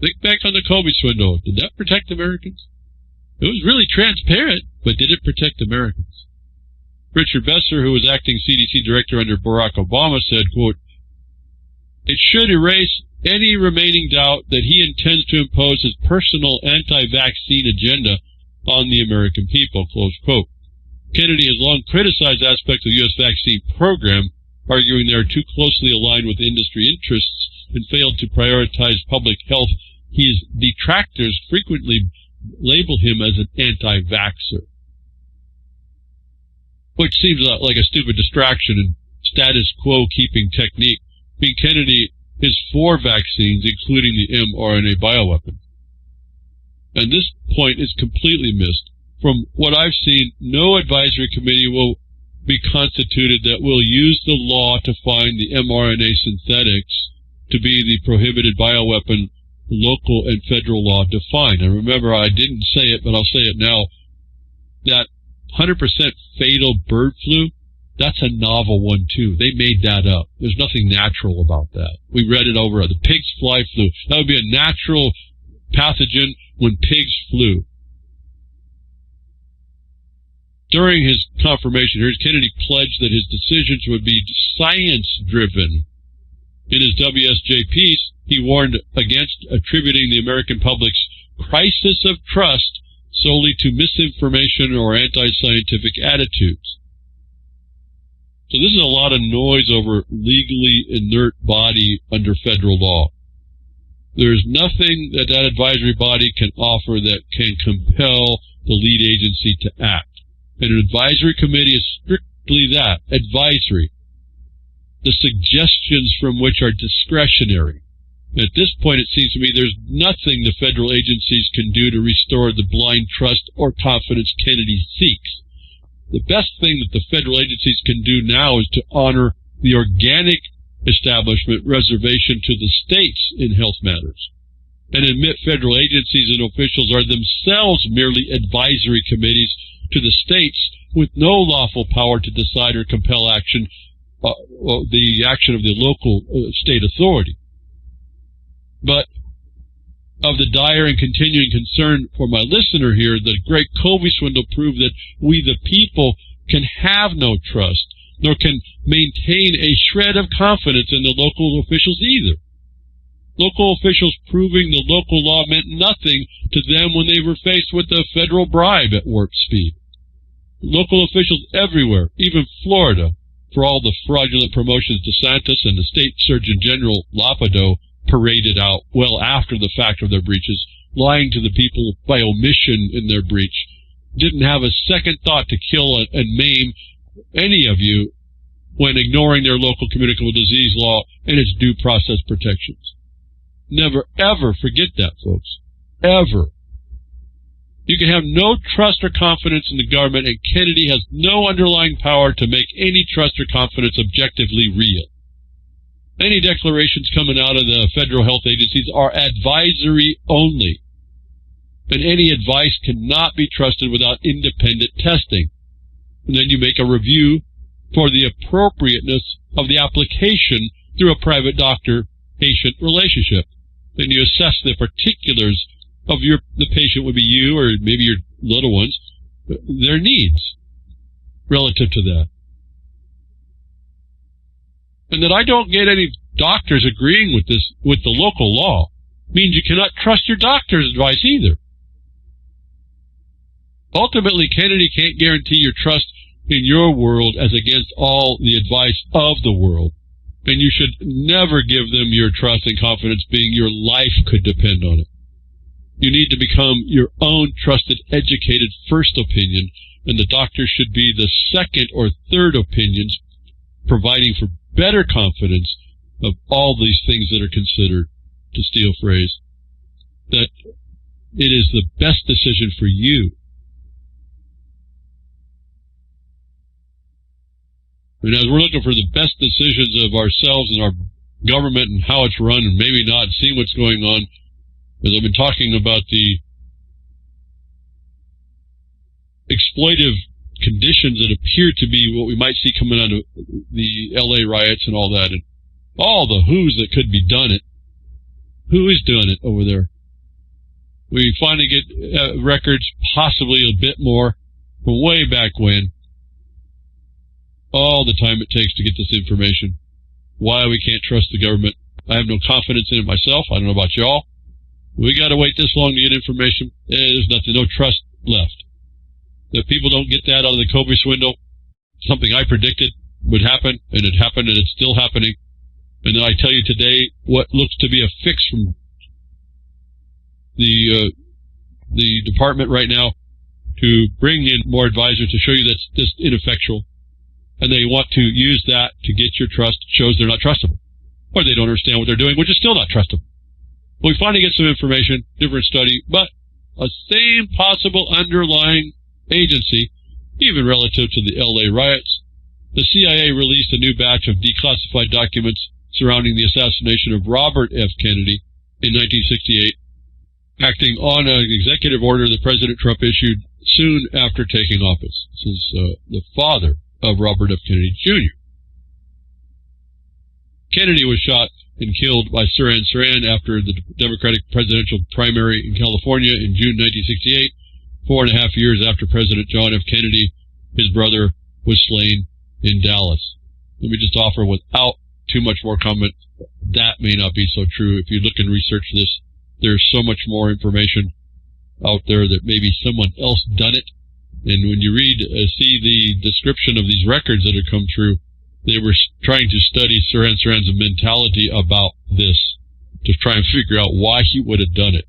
Think back on the COVID swindle. Did that protect Americans? It was really transparent, but did it protect Americans? Richard Besser, who was acting CDC director under Barack Obama, said, quote, "It should erase any remaining doubt that he intends to impose his personal anti-vaccine agenda on the American people," close quote. Kennedy has long criticized aspects of the U.S. vaccine program, arguing they are too closely aligned with industry interests and failed to prioritize public health. His detractors frequently label him as an anti-vaxxer, which seems like a stupid distraction and status quo keeping technique. Kennedy is for vaccines, including the mRNA bioweapon. And this point is completely missed. From what I've seen, no advisory committee will be constituted that will use the law to find the mRNA synthetics to be the prohibited bioweapon local and federal law define. And remember, I didn't say it, but I'll say it now. That 100% fatal bird flu, that's a novel one, too. They made that up. There's nothing natural about that. We read it over. The pig's fly flu. That would be a natural pathogen when pigs flew. During his confirmation hearings, Kennedy pledged that his decisions would be science-driven. In his WSJ piece, he warned against attributing the American public's crisis of trust solely to misinformation or anti-scientific attitudes. So this is a lot of noise over legally inert body under federal law. There's nothing that advisory body can offer that can compel the lead agency to act. And an advisory committee is strictly that, advisory. The suggestions from which are discretionary. At this point, it seems to me there's nothing the federal agencies can do to restore the blind trust or confidence Kennedy seeks. The best thing that the federal agencies can do now is to honor the organic establishment reservation to the states in health matters, and admit federal agencies and officials are themselves merely advisory committees to the states with no lawful power to decide or compel action, the action of the local state authority. But of the dire and continuing concern for my listener here, the great COVID swindle proved that we the people can have no trust, nor can maintain a shred of confidence in the local officials either. Local officials proving the local law meant nothing to them when they were faced with a federal bribe at warp speed. Local officials everywhere, even Florida, for all the fraudulent promotions DeSantis and the state surgeon general Lopado paraded out well after the fact of their breaches, lying to the people by omission in their breach, didn't have a second thought to kill and maim any of you when ignoring their local communicable disease law and its due process protections. Never, ever forget that, folks. Ever. You can have no trust or confidence in the government, and Kennedy has no underlying power to make any trust or confidence objectively real. Any declarations coming out of the federal health agencies are advisory only. And any advice cannot be trusted without independent testing. And then you make a review for the appropriateness of the application through a private doctor-patient relationship. Then you assess the particulars of the patient, would be you or maybe your little ones, their needs relative to that. And that I don't get any doctors agreeing with this, with the local law, means you cannot trust your doctor's advice either. Ultimately, Kennedy can't guarantee your trust in your world as against all the advice of the world. And you should never give them your trust and confidence, being your life could depend on it. You need to become your own trusted, educated first opinion, and the doctor should be the second or third opinions, providing for better confidence of all these things that are considered, to steal a phrase, that it is the best decision for you. And as we're looking for the best decisions of ourselves and our government and how it's run, and maybe not, seeing what's going on, as I've been talking about the exploitive conditions that appear to be what we might see coming out of the LA riots and all that, and all the who's that could be done it. Who is doing it over there? We finally get records, possibly a bit more, from way back when. All the time it takes to get this information. Why we can't trust the government. I have no confidence in it myself. I don't know about y'all. We got to wait this long to get information. There's nothing, no trust left. That people don't get that out of the Kobe swindle, something I predicted would happen, and it happened, and it's still happening. And then I tell you today what looks to be a fix from the department right now to bring in more advisors to show you that's just ineffectual. And they want to use that to get your trust, shows they're not trustable. Or they don't understand what they're doing, which is still not trustable. Well, we finally get some information, different study, but a same possible underlying agency, even relative to the LA riots. The CIA released a new batch of declassified documents surrounding the assassination of Robert F. Kennedy in 1968, acting on an executive order that President Trump issued soon after taking office. This is the father of Robert F. Kennedy, Jr. Kennedy was shot and killed by Sirhan Sirhan after the Democratic presidential primary in California in June 1968, 4.5 years after President John F. Kennedy, his brother, was slain in Dallas. Let me just offer, without too much more comment, that may not be so true. If you look and research this, there's so much more information out there that maybe someone else done it. And when you read, see the description of these records that have come through, they were trying to study Sirhan Sirhan's mentality about this to try and figure out why he would have done it.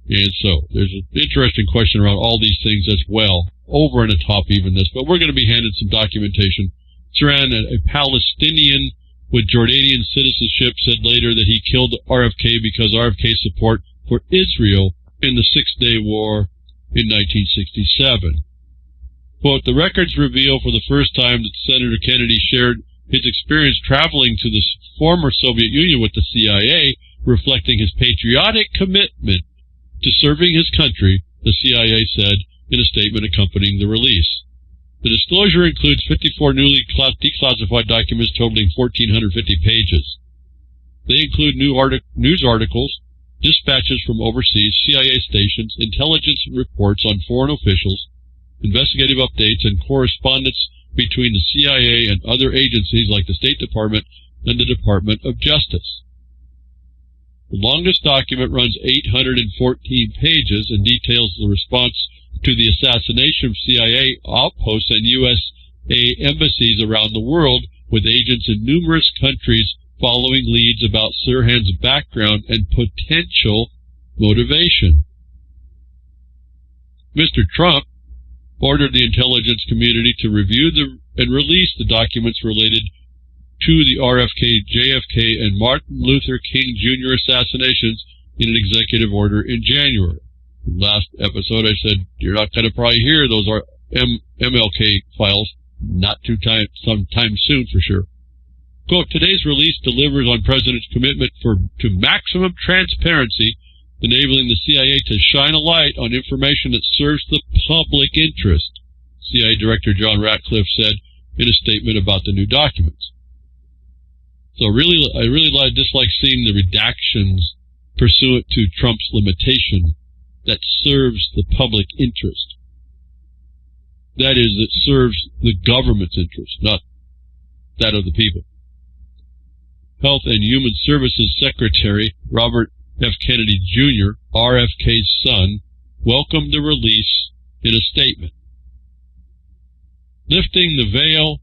And so there's an interesting question around all these things as well, over and atop even this. But we're going to be handed some documentation. Sirhan, a Palestinian with Jordanian citizenship, said later that he killed RFK because RFK's support for Israel in the Six-Day War in 1967. Quote, the records reveal for the first time that Senator Kennedy shared his experience traveling to the former Soviet Union with the CIA, reflecting his patriotic commitment to serving his country, the CIA said in a statement accompanying the release. The disclosure includes 54 newly declassified documents totaling 1,450 pages. They include news articles, dispatches from overseas, CIA stations, intelligence reports on foreign officials, investigative updates, and correspondence between the CIA and other agencies like the State Department and the Department of Justice. The longest document runs 814 pages and details the response to the assassination of CIA outposts and USA embassies around the world, with agents in numerous countries following leads about Sirhan's background and potential motivation. Mr. Trump ordered the intelligence community to review and release the documents related to the RFK, JFK, and Martin Luther King Jr. assassinations in an executive order in January. Last episode I said you're not going to probably hear those are MLK files, not sometime soon for sure. Quote, today's release delivers on President's commitment to maximum transparency enabling the CIA to shine a light on information that serves the public interest, CIA Director John Ratcliffe said in a statement about the new documents. So I really dislike seeing the redactions pursuant to Trump's limitation that serves the public interest. That is, that serves the government's interest, not that of the people. Health and Human Services Secretary Robert F. Kennedy Jr., RFK's son, welcomed the release in a statement. Lifting the veil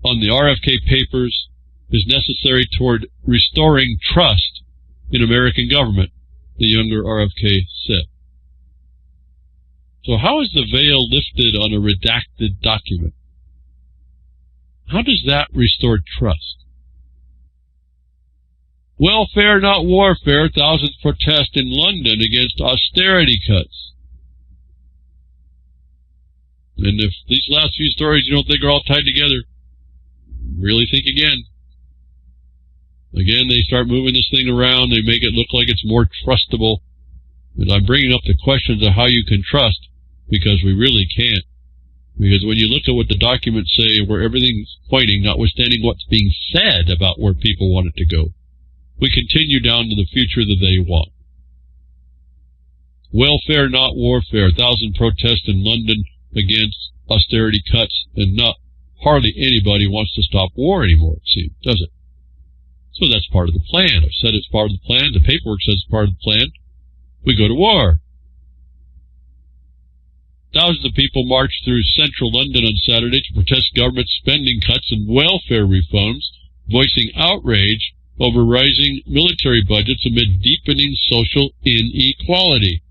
on the RFK papers is necessary toward restoring trust in American government, the younger RFK said. So how is the veil lifted on a redacted document? How does that restore trust? Welfare, not warfare. Thousands protest in London against austerity cuts. And if these last few stories you don't think are all tied together, really think again. Again, they start moving this thing around. They make it look like it's more trustable. And I'm bringing up the questions of how you can trust, because we really can't. Because when you look at what the documents say, where everything's pointing, notwithstanding what's being said about where people want it to go, we continue down to the future that they want. Welfare, not warfare. 1,000 protests in London against austerity cuts, and hardly anybody wants to stop war anymore, it seems, does it? So that's part of the plan. I've said it's part of the plan. The paperwork says it's part of the plan. We go to war. Thousands of people marched through central London on Saturday to protest government spending cuts and welfare reforms, voicing outrage over rising military budgets amid deepening social inequality.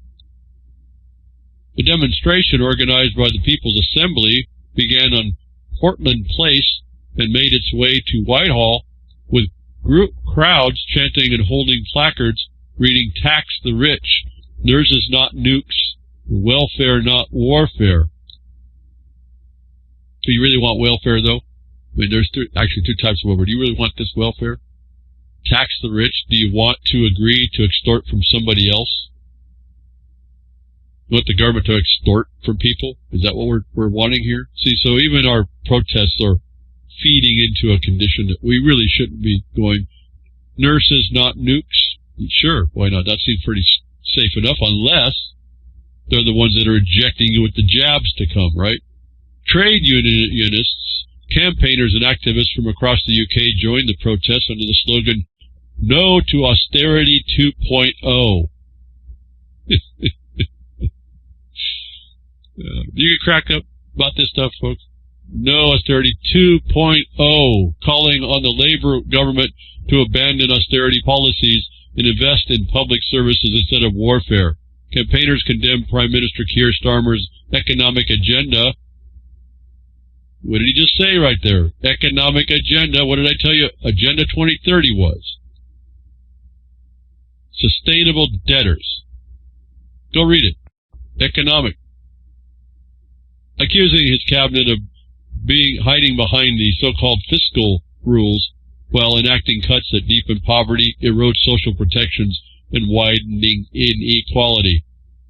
The demonstration, organized by the People's Assembly, began on Portland Place and made its way to Whitehall, with crowds chanting and holding placards reading "Tax the Rich, Nurses Not Nukes, Welfare Not Warfare." Do you really want welfare, though? I mean, there's actually two types of welfare. Do you really want this welfare? Tax the rich? Do you want to agree to extort from somebody else? You want the government to extort from people? Is that what we're wanting here? See, so even our protests are feeding into a condition that we really shouldn't be going. Nurses, not nukes? Sure, why not? That seems pretty safe enough, unless they're the ones that are injecting you with the jabs to come, right? Trade unionists, campaigners, and activists from across the UK joined the protest under the slogan, "No to Austerity 2.0. You get cracked up about this stuff, folks. No Austerity 2.0, calling on the Labour government to abandon austerity policies and invest in public services instead of warfare. Campaigners condemned Prime Minister Keir Starmer's economic agenda. What did he just say right there? Economic agenda. What did I tell you Agenda 2030 was? Sustainable debtors. Go read it. Economic. Accusing his cabinet of hiding behind the so-called fiscal rules while enacting cuts that deepen poverty, erode social protections, and widening inequality.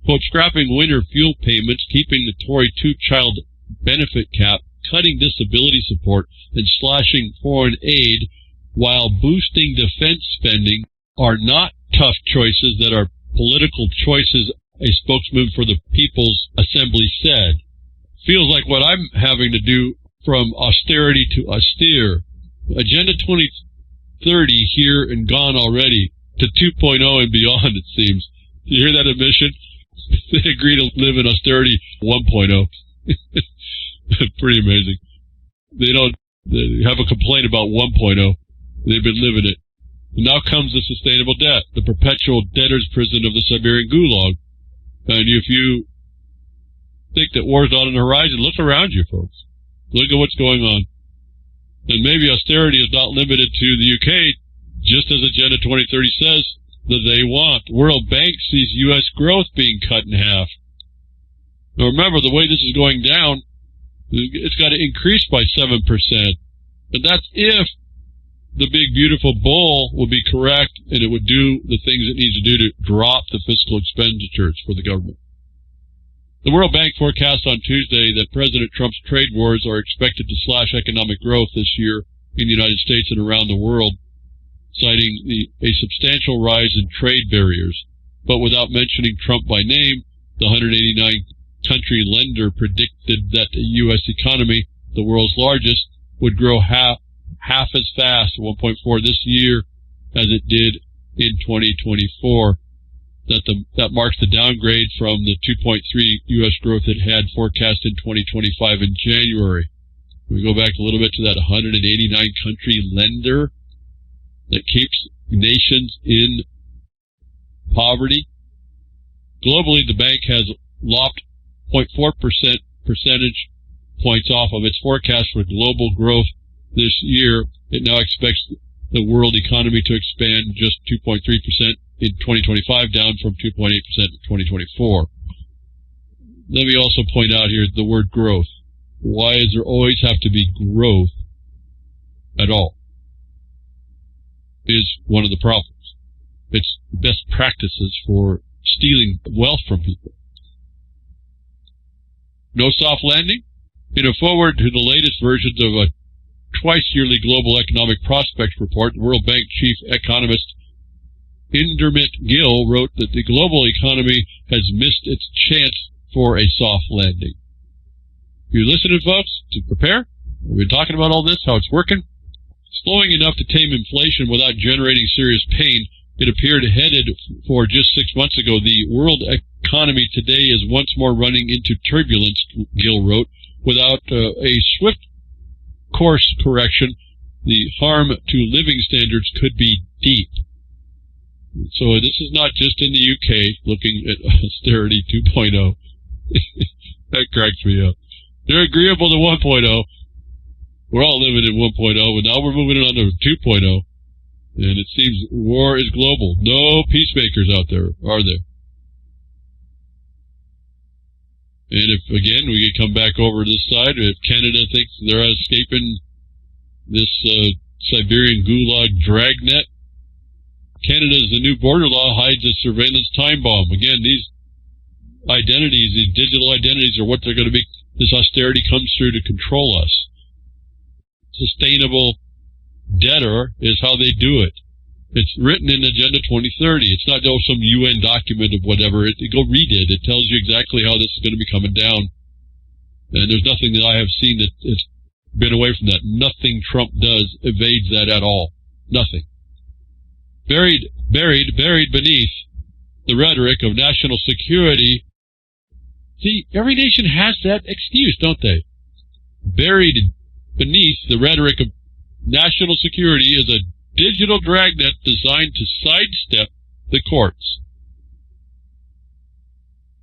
Quote, scrapping winter fuel payments, keeping the Tory two-child benefit cap, cutting disability support, and slashing foreign aid while boosting defense spending are not tough choices that are political choices, a spokesman for the People's Assembly said. Feels like what I'm having to do from austerity to austere. Agenda 2030 here and gone already to 2.0 and beyond, it seems. Do you hear that admission? They agree to live in austerity 1.0. Pretty amazing. They have a complaint about 1.0. They've been living it. And now comes the sustainable debt, the perpetual debtor's prison of the Siberian Gulag. And if you think that war's not on the horizon, look around you, folks. Look at what's going on. And maybe austerity is not limited to the UK, just as Agenda 2030 says that they want. World Bank sees U.S. growth being cut in half. Now remember, the way this is going down, it's got to increase by 7%. But that's if the big, beautiful bull would be correct, and it would do the things it needs to do to drop the fiscal expenditures for the government. The World Bank forecast on Tuesday that President Trump's trade wars are expected to slash economic growth this year in the United States and around the world, citing a substantial rise in trade barriers. But without mentioning Trump by name, the 189-country lender predicted that the U.S. economy, the world's largest, would grow half as fast, 1.4 this year, as it did in 2024. That marks the downgrade from the 2.3 U.S. growth it had forecast in 2025 in January. We go back a little bit to that 189-country lender that keeps nations in poverty. Globally, the bank has lopped 0.4 percentage points off of its forecast for global growth this year. It now expects the world economy to expand just 2.3% in 2025, down from 2.8% in 2024. Let me also point out here the word growth. Why does there always have to be growth at all? Is one of the problems. It's best practices for stealing wealth from people. No soft landing? In a forward to the latest versions of a twice-yearly Global Economic Prospects report, the World Bank chief economist Indermit Gill wrote that the global economy has missed its chance for a soft landing. You listening, folks, to prepare? We've been talking about all this, how it's working. Slowing enough to tame inflation without generating serious pain, it appeared headed for just 6 months ago. The world economy today is once more running into turbulence, Gill wrote. Without a swift course correction, the harm to living standards could be deep. So this is not just in the UK looking at austerity 2.0. That cracks me up. They're agreeable to 1.0. We're all living in 1.0, but now we're moving on to 2.0. And it seems war is global. No peacemakers out there, are there? And if, again, we could come back over to this side, if Canada thinks they're escaping this Siberian gulag dragnet, Canada's new border law hides a surveillance time bomb. Again, these identities, these digital identities are what they're going to be. This austerity comes through to control us. Sustainable debtor is how they do it. It's written in Agenda 2030. It's not some UN document of whatever. Go read it. It tells you exactly how this is going to be coming down. And there's nothing that I have seen that has been away from that. Nothing Trump does evades that at all. Nothing. Buried beneath the rhetoric of national security. See, every nation has that excuse, don't they? Buried beneath the rhetoric of national security is a digital dragnet designed to sidestep the courts.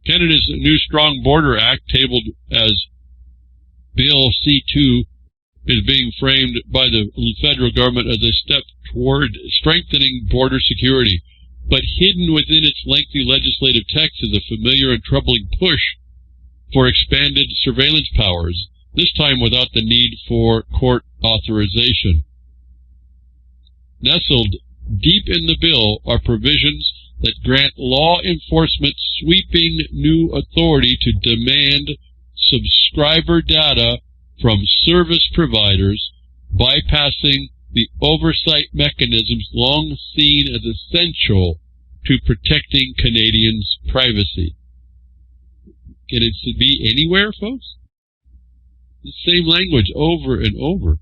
Canada's new Strong Border Act, tabled as Bill C-2, is being framed by the federal government as a step toward strengthening border security. But hidden within its lengthy legislative text is a familiar and troubling push for expanded surveillance powers, this time without the need for court authorization. Nestled deep in the bill are provisions that grant law enforcement sweeping new authority to demand subscriber data from service providers, bypassing the oversight mechanisms long seen as essential to protecting Canadians' privacy. Can it be anywhere, folks? The same language over and over.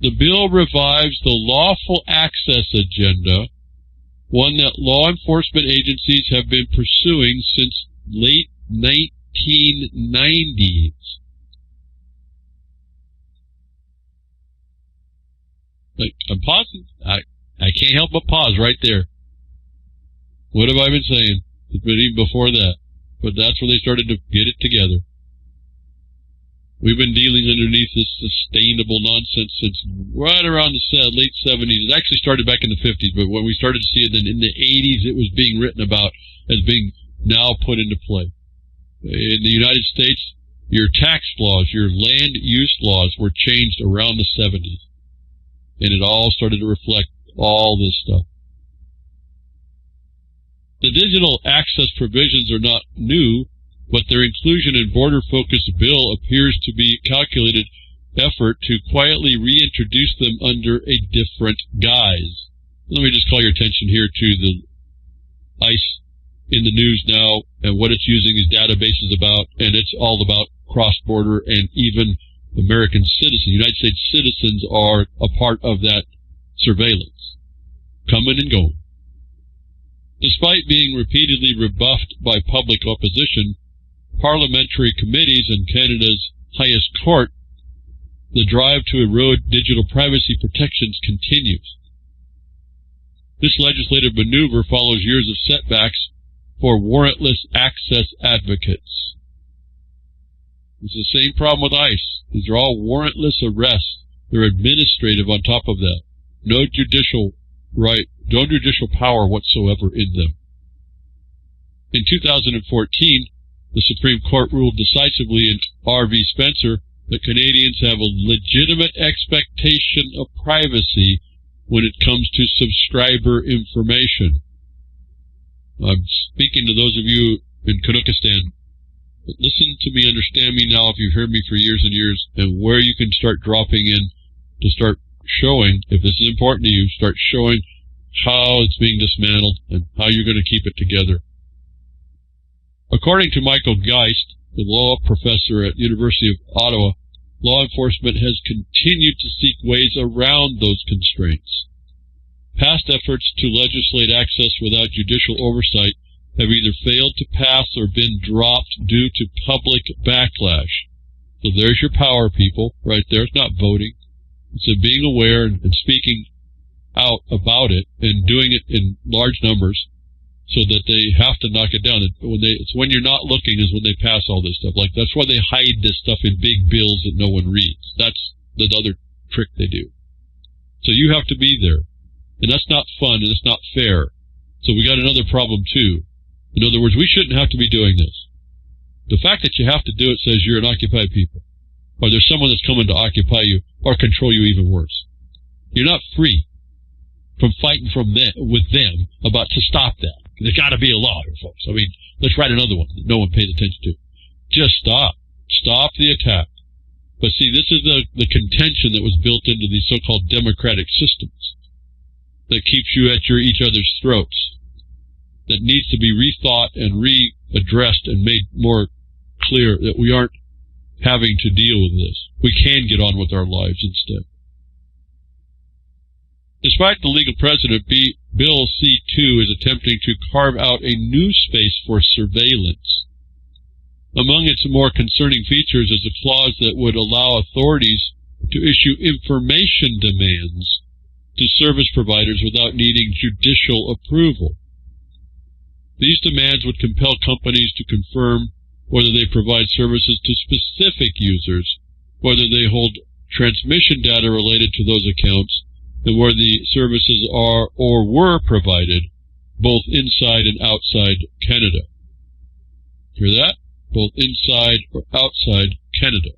The bill revives the lawful access agenda, one that law enforcement agencies have been pursuing since late 1990s. I'm pausing. I can't help but pause right there. What have I been saying? It's been even before that. But that's where they started to get it together. We've been dealing underneath this sustainable nonsense since right around the late 70s. It actually started back in the 50s, but when we started to see it, then in the 80s, it was being written about as being now put into play. In the United States, your tax laws, your land use laws were changed around the 70s. and it all started to reflect all this stuff. The digital access provisions are not new, but their inclusion in border-focused bill appears to be a calculated effort to quietly reintroduce them under a different guise. Let me just call your attention here to the ICE in the news now, and what it's using these databases about, and it's all about cross-border, and even American citizens, United States citizens are a part of that surveillance, coming and going. Despite being repeatedly rebuffed by public opposition, parliamentary committees, and Canada's highest court, the drive to erode digital privacy protections continues. This legislative maneuver follows years of setbacks for warrantless access advocates. It's the same problem with ICE. These are all warrantless arrests. They're administrative on top of that. No judicial power whatsoever in them. In 2014, the Supreme Court ruled decisively in R.V. Spencer that Canadians have a legitimate expectation of privacy when it comes to subscriber information. I'm speaking to those of you in Canuckistan. Listen to me, understand me now if you've heard me for years and years, and where you can start dropping in to start showing, if this is important to you, start showing how it's being dismantled and how you're going to keep it together. According to Michael Geist, the law professor at University of Ottawa, law enforcement has continued to seek ways around those constraints. Past efforts to legislate access without judicial oversight have either failed to pass or been dropped due to public backlash. So there's your power, people, right there. It's not voting. It's being aware and speaking out about it and doing it in large numbers so that they have to knock it down. It's when you're not looking is when they pass all this stuff. Like, that's why they hide this stuff in big bills that no one reads. That's the other trick they do. So you have to be there. And that's not fun, and it's not fair. So we got another problem, too. In other words, we shouldn't have to be doing this. The fact that you have to do it says you're an occupied people. Or there's someone that's coming to occupy you or control you even worse. You're not free from fighting with them to stop that. There's got to be a law here, folks. I mean, let's write another one that no one pays attention to. Just stop. Stop the attack. But see, this is the contention that was built into these so-called democratic systems that keeps you at each other's throats, that needs to be rethought and readdressed and made more clear that we aren't having to deal with this. We can get on with our lives instead. Despite the legal precedent, Bill C-2 is attempting to carve out a new space for surveillance. Among its more concerning features is a clause that would allow authorities to issue information demands to service providers without needing judicial approval. These demands would compel companies to confirm whether they provide services to specific users, whether they hold transmission data related to those accounts, and where the services are or were provided, both inside and outside Canada. Hear that? Both inside or outside Canada.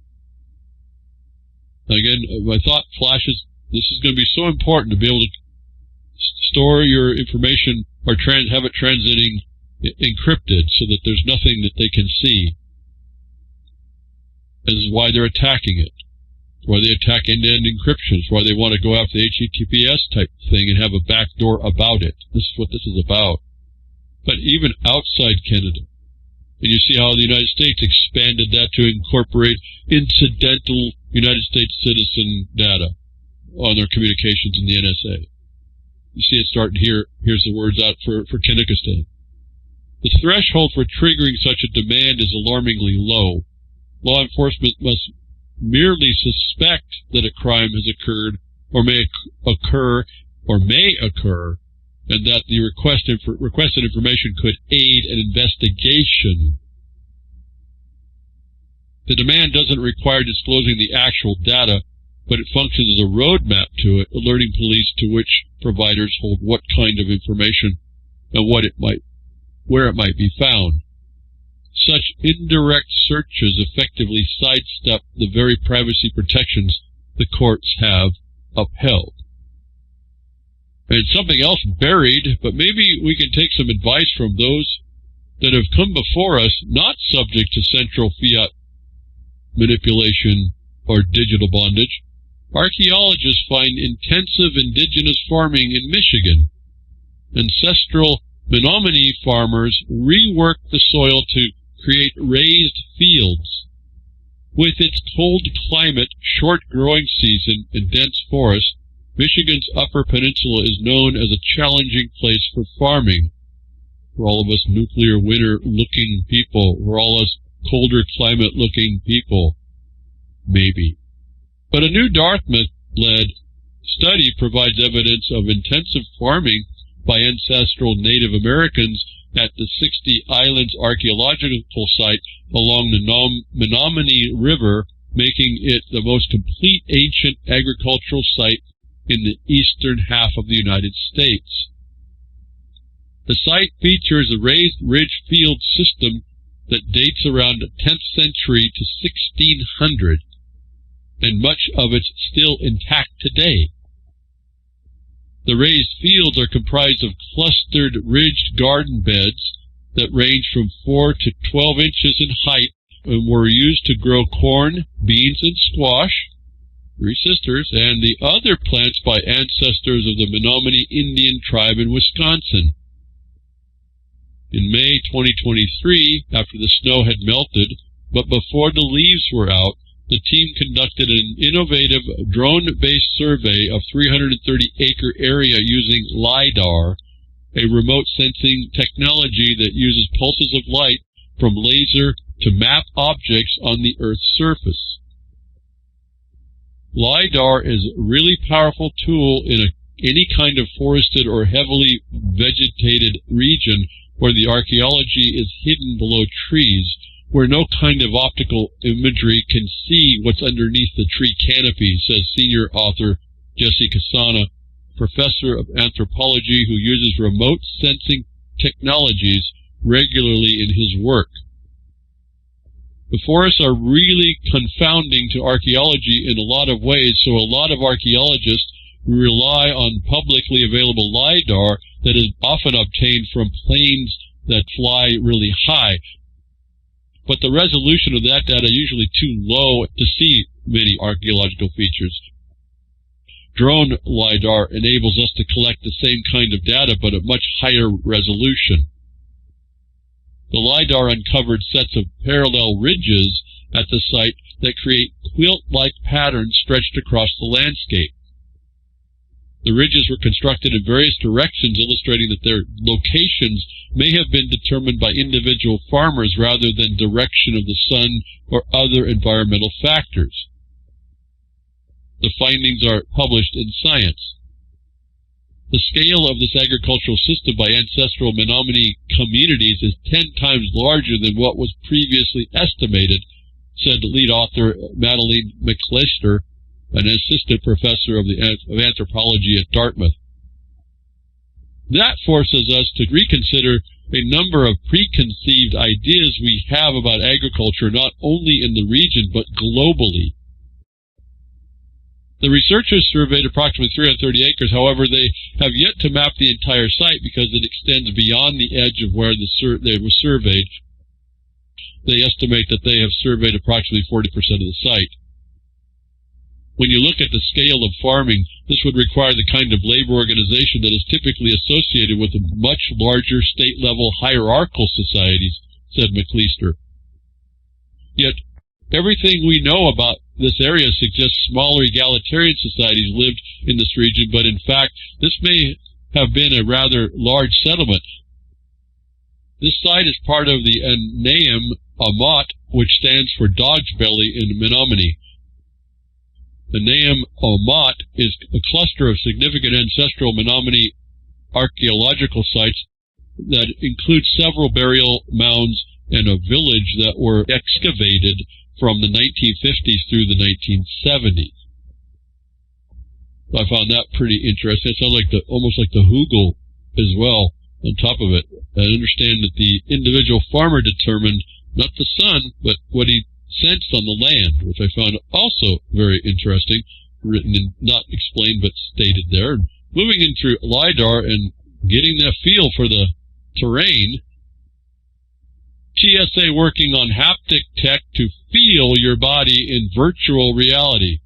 Again, my thought flashes, this is going to be so important to be able to store your information or have it transiting encrypted so that there's nothing that they can see. This is why they're attacking it. Why they attack end-to-end encryption. It's why they want to go after the HTTPS type thing and have a backdoor about it. This is what this is about. But even outside Canada, and you see how the United States expanded that to incorporate incidental United States citizen data on their communications in the NSA. You see it starting here. Here's the words out for Kazakhstan. The threshold for triggering such a demand is alarmingly low. Law enforcement must merely suspect that a crime has occurred or may occur, and that the requested information could aid an investigation. The demand doesn't require disclosing the actual data, but it functions as a roadmap to it, alerting police to which providers hold what kind of information and where it might be found. Such indirect searches effectively sidestep the very privacy protections the courts have upheld. And something else buried, but maybe we can take some advice from those that have come before us, not subject to central fiat manipulation or digital bondage. Archaeologists find intensive indigenous farming in Michigan. Ancestral Menominee farmers rework the soil to create raised fields. With its cold climate, short growing season, and dense forest, Michigan's Upper Peninsula is known as a challenging place for farming. For all of us nuclear winter-looking people, for all us colder climate-looking people, maybe. But a new Dartmouth-led study provides evidence of intensive farming by ancestral Native Americans at the 60 Islands archaeological site along the Menominee River, making it the most complete ancient agricultural site in the eastern half of the United States. The site features a raised ridge field system that dates around the 10th century to 1600, and much of it's still intact today. The raised fields are comprised of clustered ridged garden beds that range from 4 to 12 inches in height and were used to grow corn, beans, and squash, three sisters, and the other plants by ancestors of the Menominee Indian tribe in Wisconsin. In May 2023, after the snow had melted, but before the leaves were out, the team conducted an innovative drone-based survey of 330-acre area using LiDAR, a remote sensing technology that uses pulses of light from laser to map objects on the Earth's surface. LiDAR is a really powerful tool in any kind of forested or heavily vegetated region where the archaeology is hidden below trees, where no kind of optical imagery can see what's underneath the tree canopy, says senior author Jesse Cassana, professor of anthropology who uses remote sensing technologies regularly in his work. The forests are really confounding to archaeology in a lot of ways, so a lot of archaeologists rely on publicly available LiDAR that is often obtained from planes that fly really high. But the resolution of that data is usually too low to see many archaeological features. Drone LiDAR enables us to collect the same kind of data, but at much higher resolution. The LiDAR uncovered sets of parallel ridges at the site that create quilt-like patterns stretched across the landscape. The ridges were constructed in various directions, illustrating that their locations may have been determined by individual farmers rather than direction of the sun or other environmental factors. The findings are published in Science. The scale of this agricultural system by ancestral Menominee communities is 10 times larger than what was previously estimated, said lead author Madeleine McClister, an assistant professor of anthropology at Dartmouth. That forces us to reconsider a number of preconceived ideas we have about agriculture, not only in the region, but globally. The researchers surveyed approximately 330 acres. However, they have yet to map the entire site because it extends beyond the edge of where they were surveyed. They estimate that they have surveyed approximately 40% of the site. When you look at the scale of farming, this would require the kind of labor organization that is typically associated with much larger state-level hierarchical societies, said McClister. Yet, everything we know about this area suggests smaller egalitarian societies lived in this region, but in fact, this may have been a rather large settlement. This site is part of the Anaim Amat, which stands for Dog's Belly in Menominee. The Anaim Amat is a cluster of significant ancestral Menominee archaeological sites that include several burial mounds and a village that were excavated from the 1950s through the 1970s. I found that pretty interesting. It sounds like almost like the Hugel as well on top of it. I understand that the individual farmer determined not the sun, but what he sensed on the land, which I found also very interesting, written and not explained but stated there. moving into LiDAR and getting that feel for the terrain. TSA working on haptic tech to feel your body in virtual reality.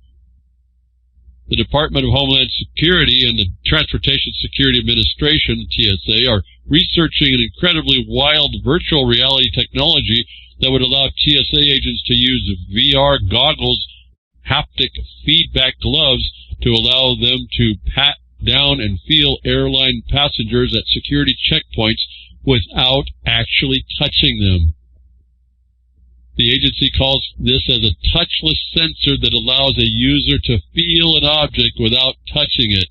The Department of Homeland Security and the Transportation Security Administration, TSA, are researching an incredibly wild virtual reality technology that would allow TSA agents to use VR goggles, haptic feedback gloves, to allow them to pat down and feel airline passengers at security checkpoints without actually touching them. The agency calls this as a touchless sensor that allows a user to feel an object without touching it.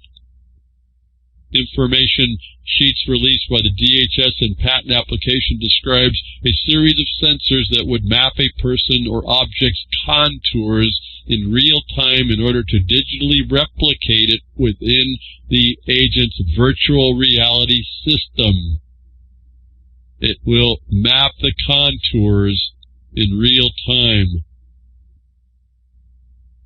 Information sheets released by the DHS and patent application describes a series of sensors that would map a person or object's contours in real time in order to digitally replicate it within the agent's virtual reality system. It will map the contours in real time.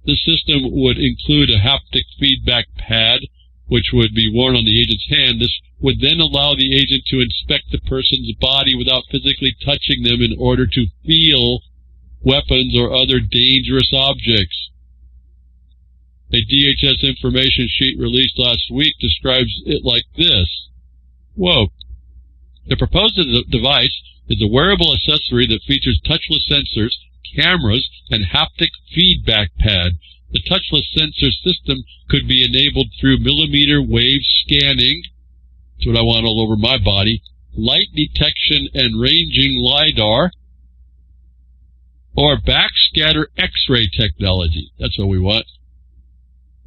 The system would include a haptic feedback pad, which would be worn on the agent's hand. This would then allow the agent to inspect the person's body without physically touching them in order to feel weapons or other dangerous objects. A DHS information sheet released last week describes it like this. Whoa. The proposed device is a wearable accessory that features touchless sensors, cameras, and haptic feedback pad. The touchless sensor system could be enabled through millimeter wave scanning, that's what I want all over my body, light detection and ranging LiDAR, or backscatter X-ray technology. That's what we want.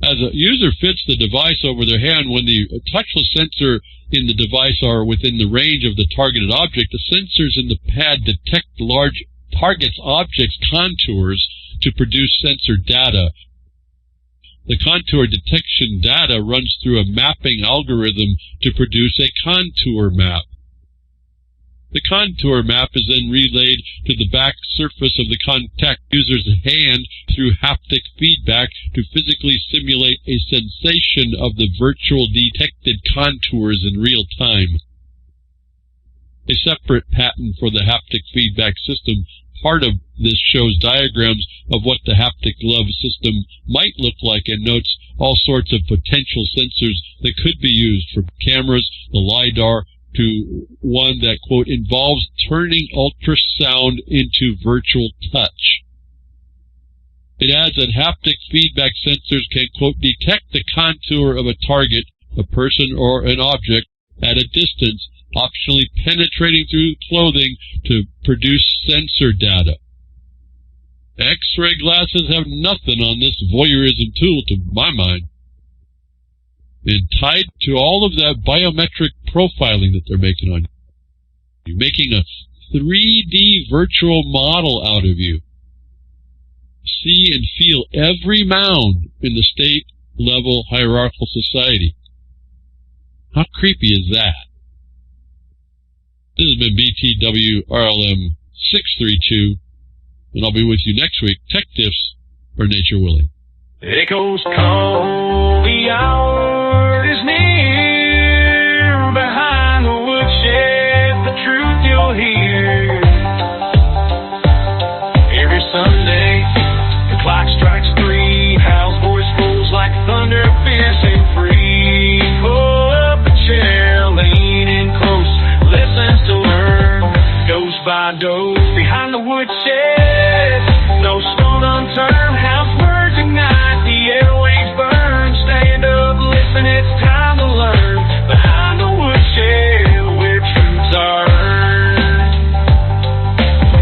As a user fits the device over their hand, when the touchless sensor in the device are within the range of the targeted object, the sensors in the pad detect the large target's object's contours to produce sensor data. The contour detection data runs through a mapping algorithm to produce a contour map. The contour map is then relayed to the back surface of the contact user's hand through haptic feedback to physically simulate a sensation of the virtual detected contours in real time. A separate patent for the haptic feedback system, part of this, shows diagrams of what the haptic glove system might look like and notes all sorts of potential sensors that could be used, from cameras, the LiDAR, to one that, quote, involves turning ultrasound into virtual touch. It adds that haptic feedback sensors can, quote, detect the contour of a target, a person, or an object at a distance, optionally penetrating through clothing to produce sensor data. X-ray glasses have nothing on this voyeurism tool, to my mind. And tied to all of that biometric profiling that they're making on you, making a 3D virtual model out of you. See and feel every mound in the state-level hierarchical society. How creepy is that? This has been BTW RLM 632, and I'll be with you next week. Tech tips for nature willing. Echoes call, the hour is near. Behind the woodshed, the truth you'll hear. Every Sunday, the clock strikes 3. Hal's voice rolls like thunder, fierce and free. Pull up a chair, lean in close, listen to learn. Goes by dose behind the woodshed. No stone unturned, house words ignite, the airwaves burn. Stand up, listen, it's time to learn. Behind the woodshed, where truths are earned.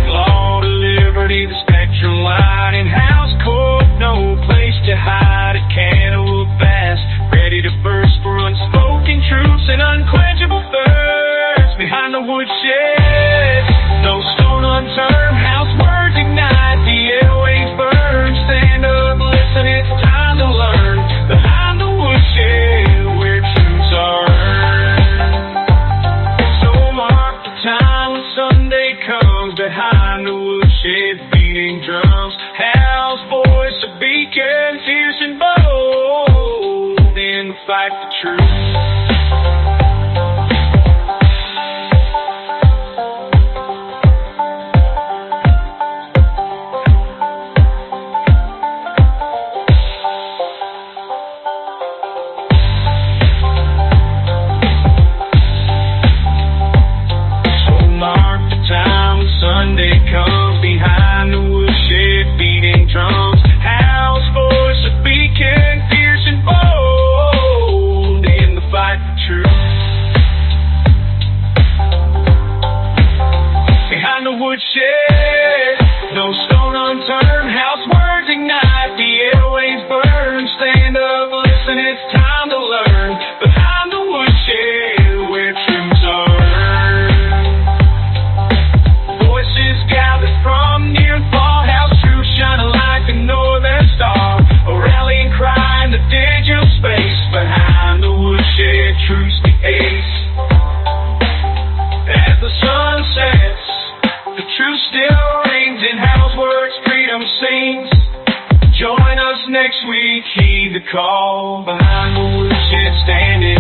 Law to liberty, the spectrum light, in-house court, no place to hide. It can't look fast, ready to burst for unspoken truths and unquenchable thirsts. Behind the woodshed, no stone unturned, house words ignite, the airwaves burn. Stand up, listen, it's time to learn. Behind the woodshed, where truths are earned. So mark the time when Sunday comes. Behind the woodshed, beating drums. Hal's voice, a beacon, fierce and bold. In the fight fight for truth. Sunday comes behind the woodshed, beating drums, house voice a beacon, fierce and bold in the fight for truth. Behind the woodshed, no stone unturned, house words ignite, the airwaves burn, stand up, listen, it's time to learn. Behind the woodshed, where truths are earned. From near and far, house truth shining like a northern star. A rallying cry in the digital space. Behind the woodshed, truth's the ace. As the sun sets, the truth still rings in house words, freedom sings. Join us next week, heed the call. Behind the woodshed, standing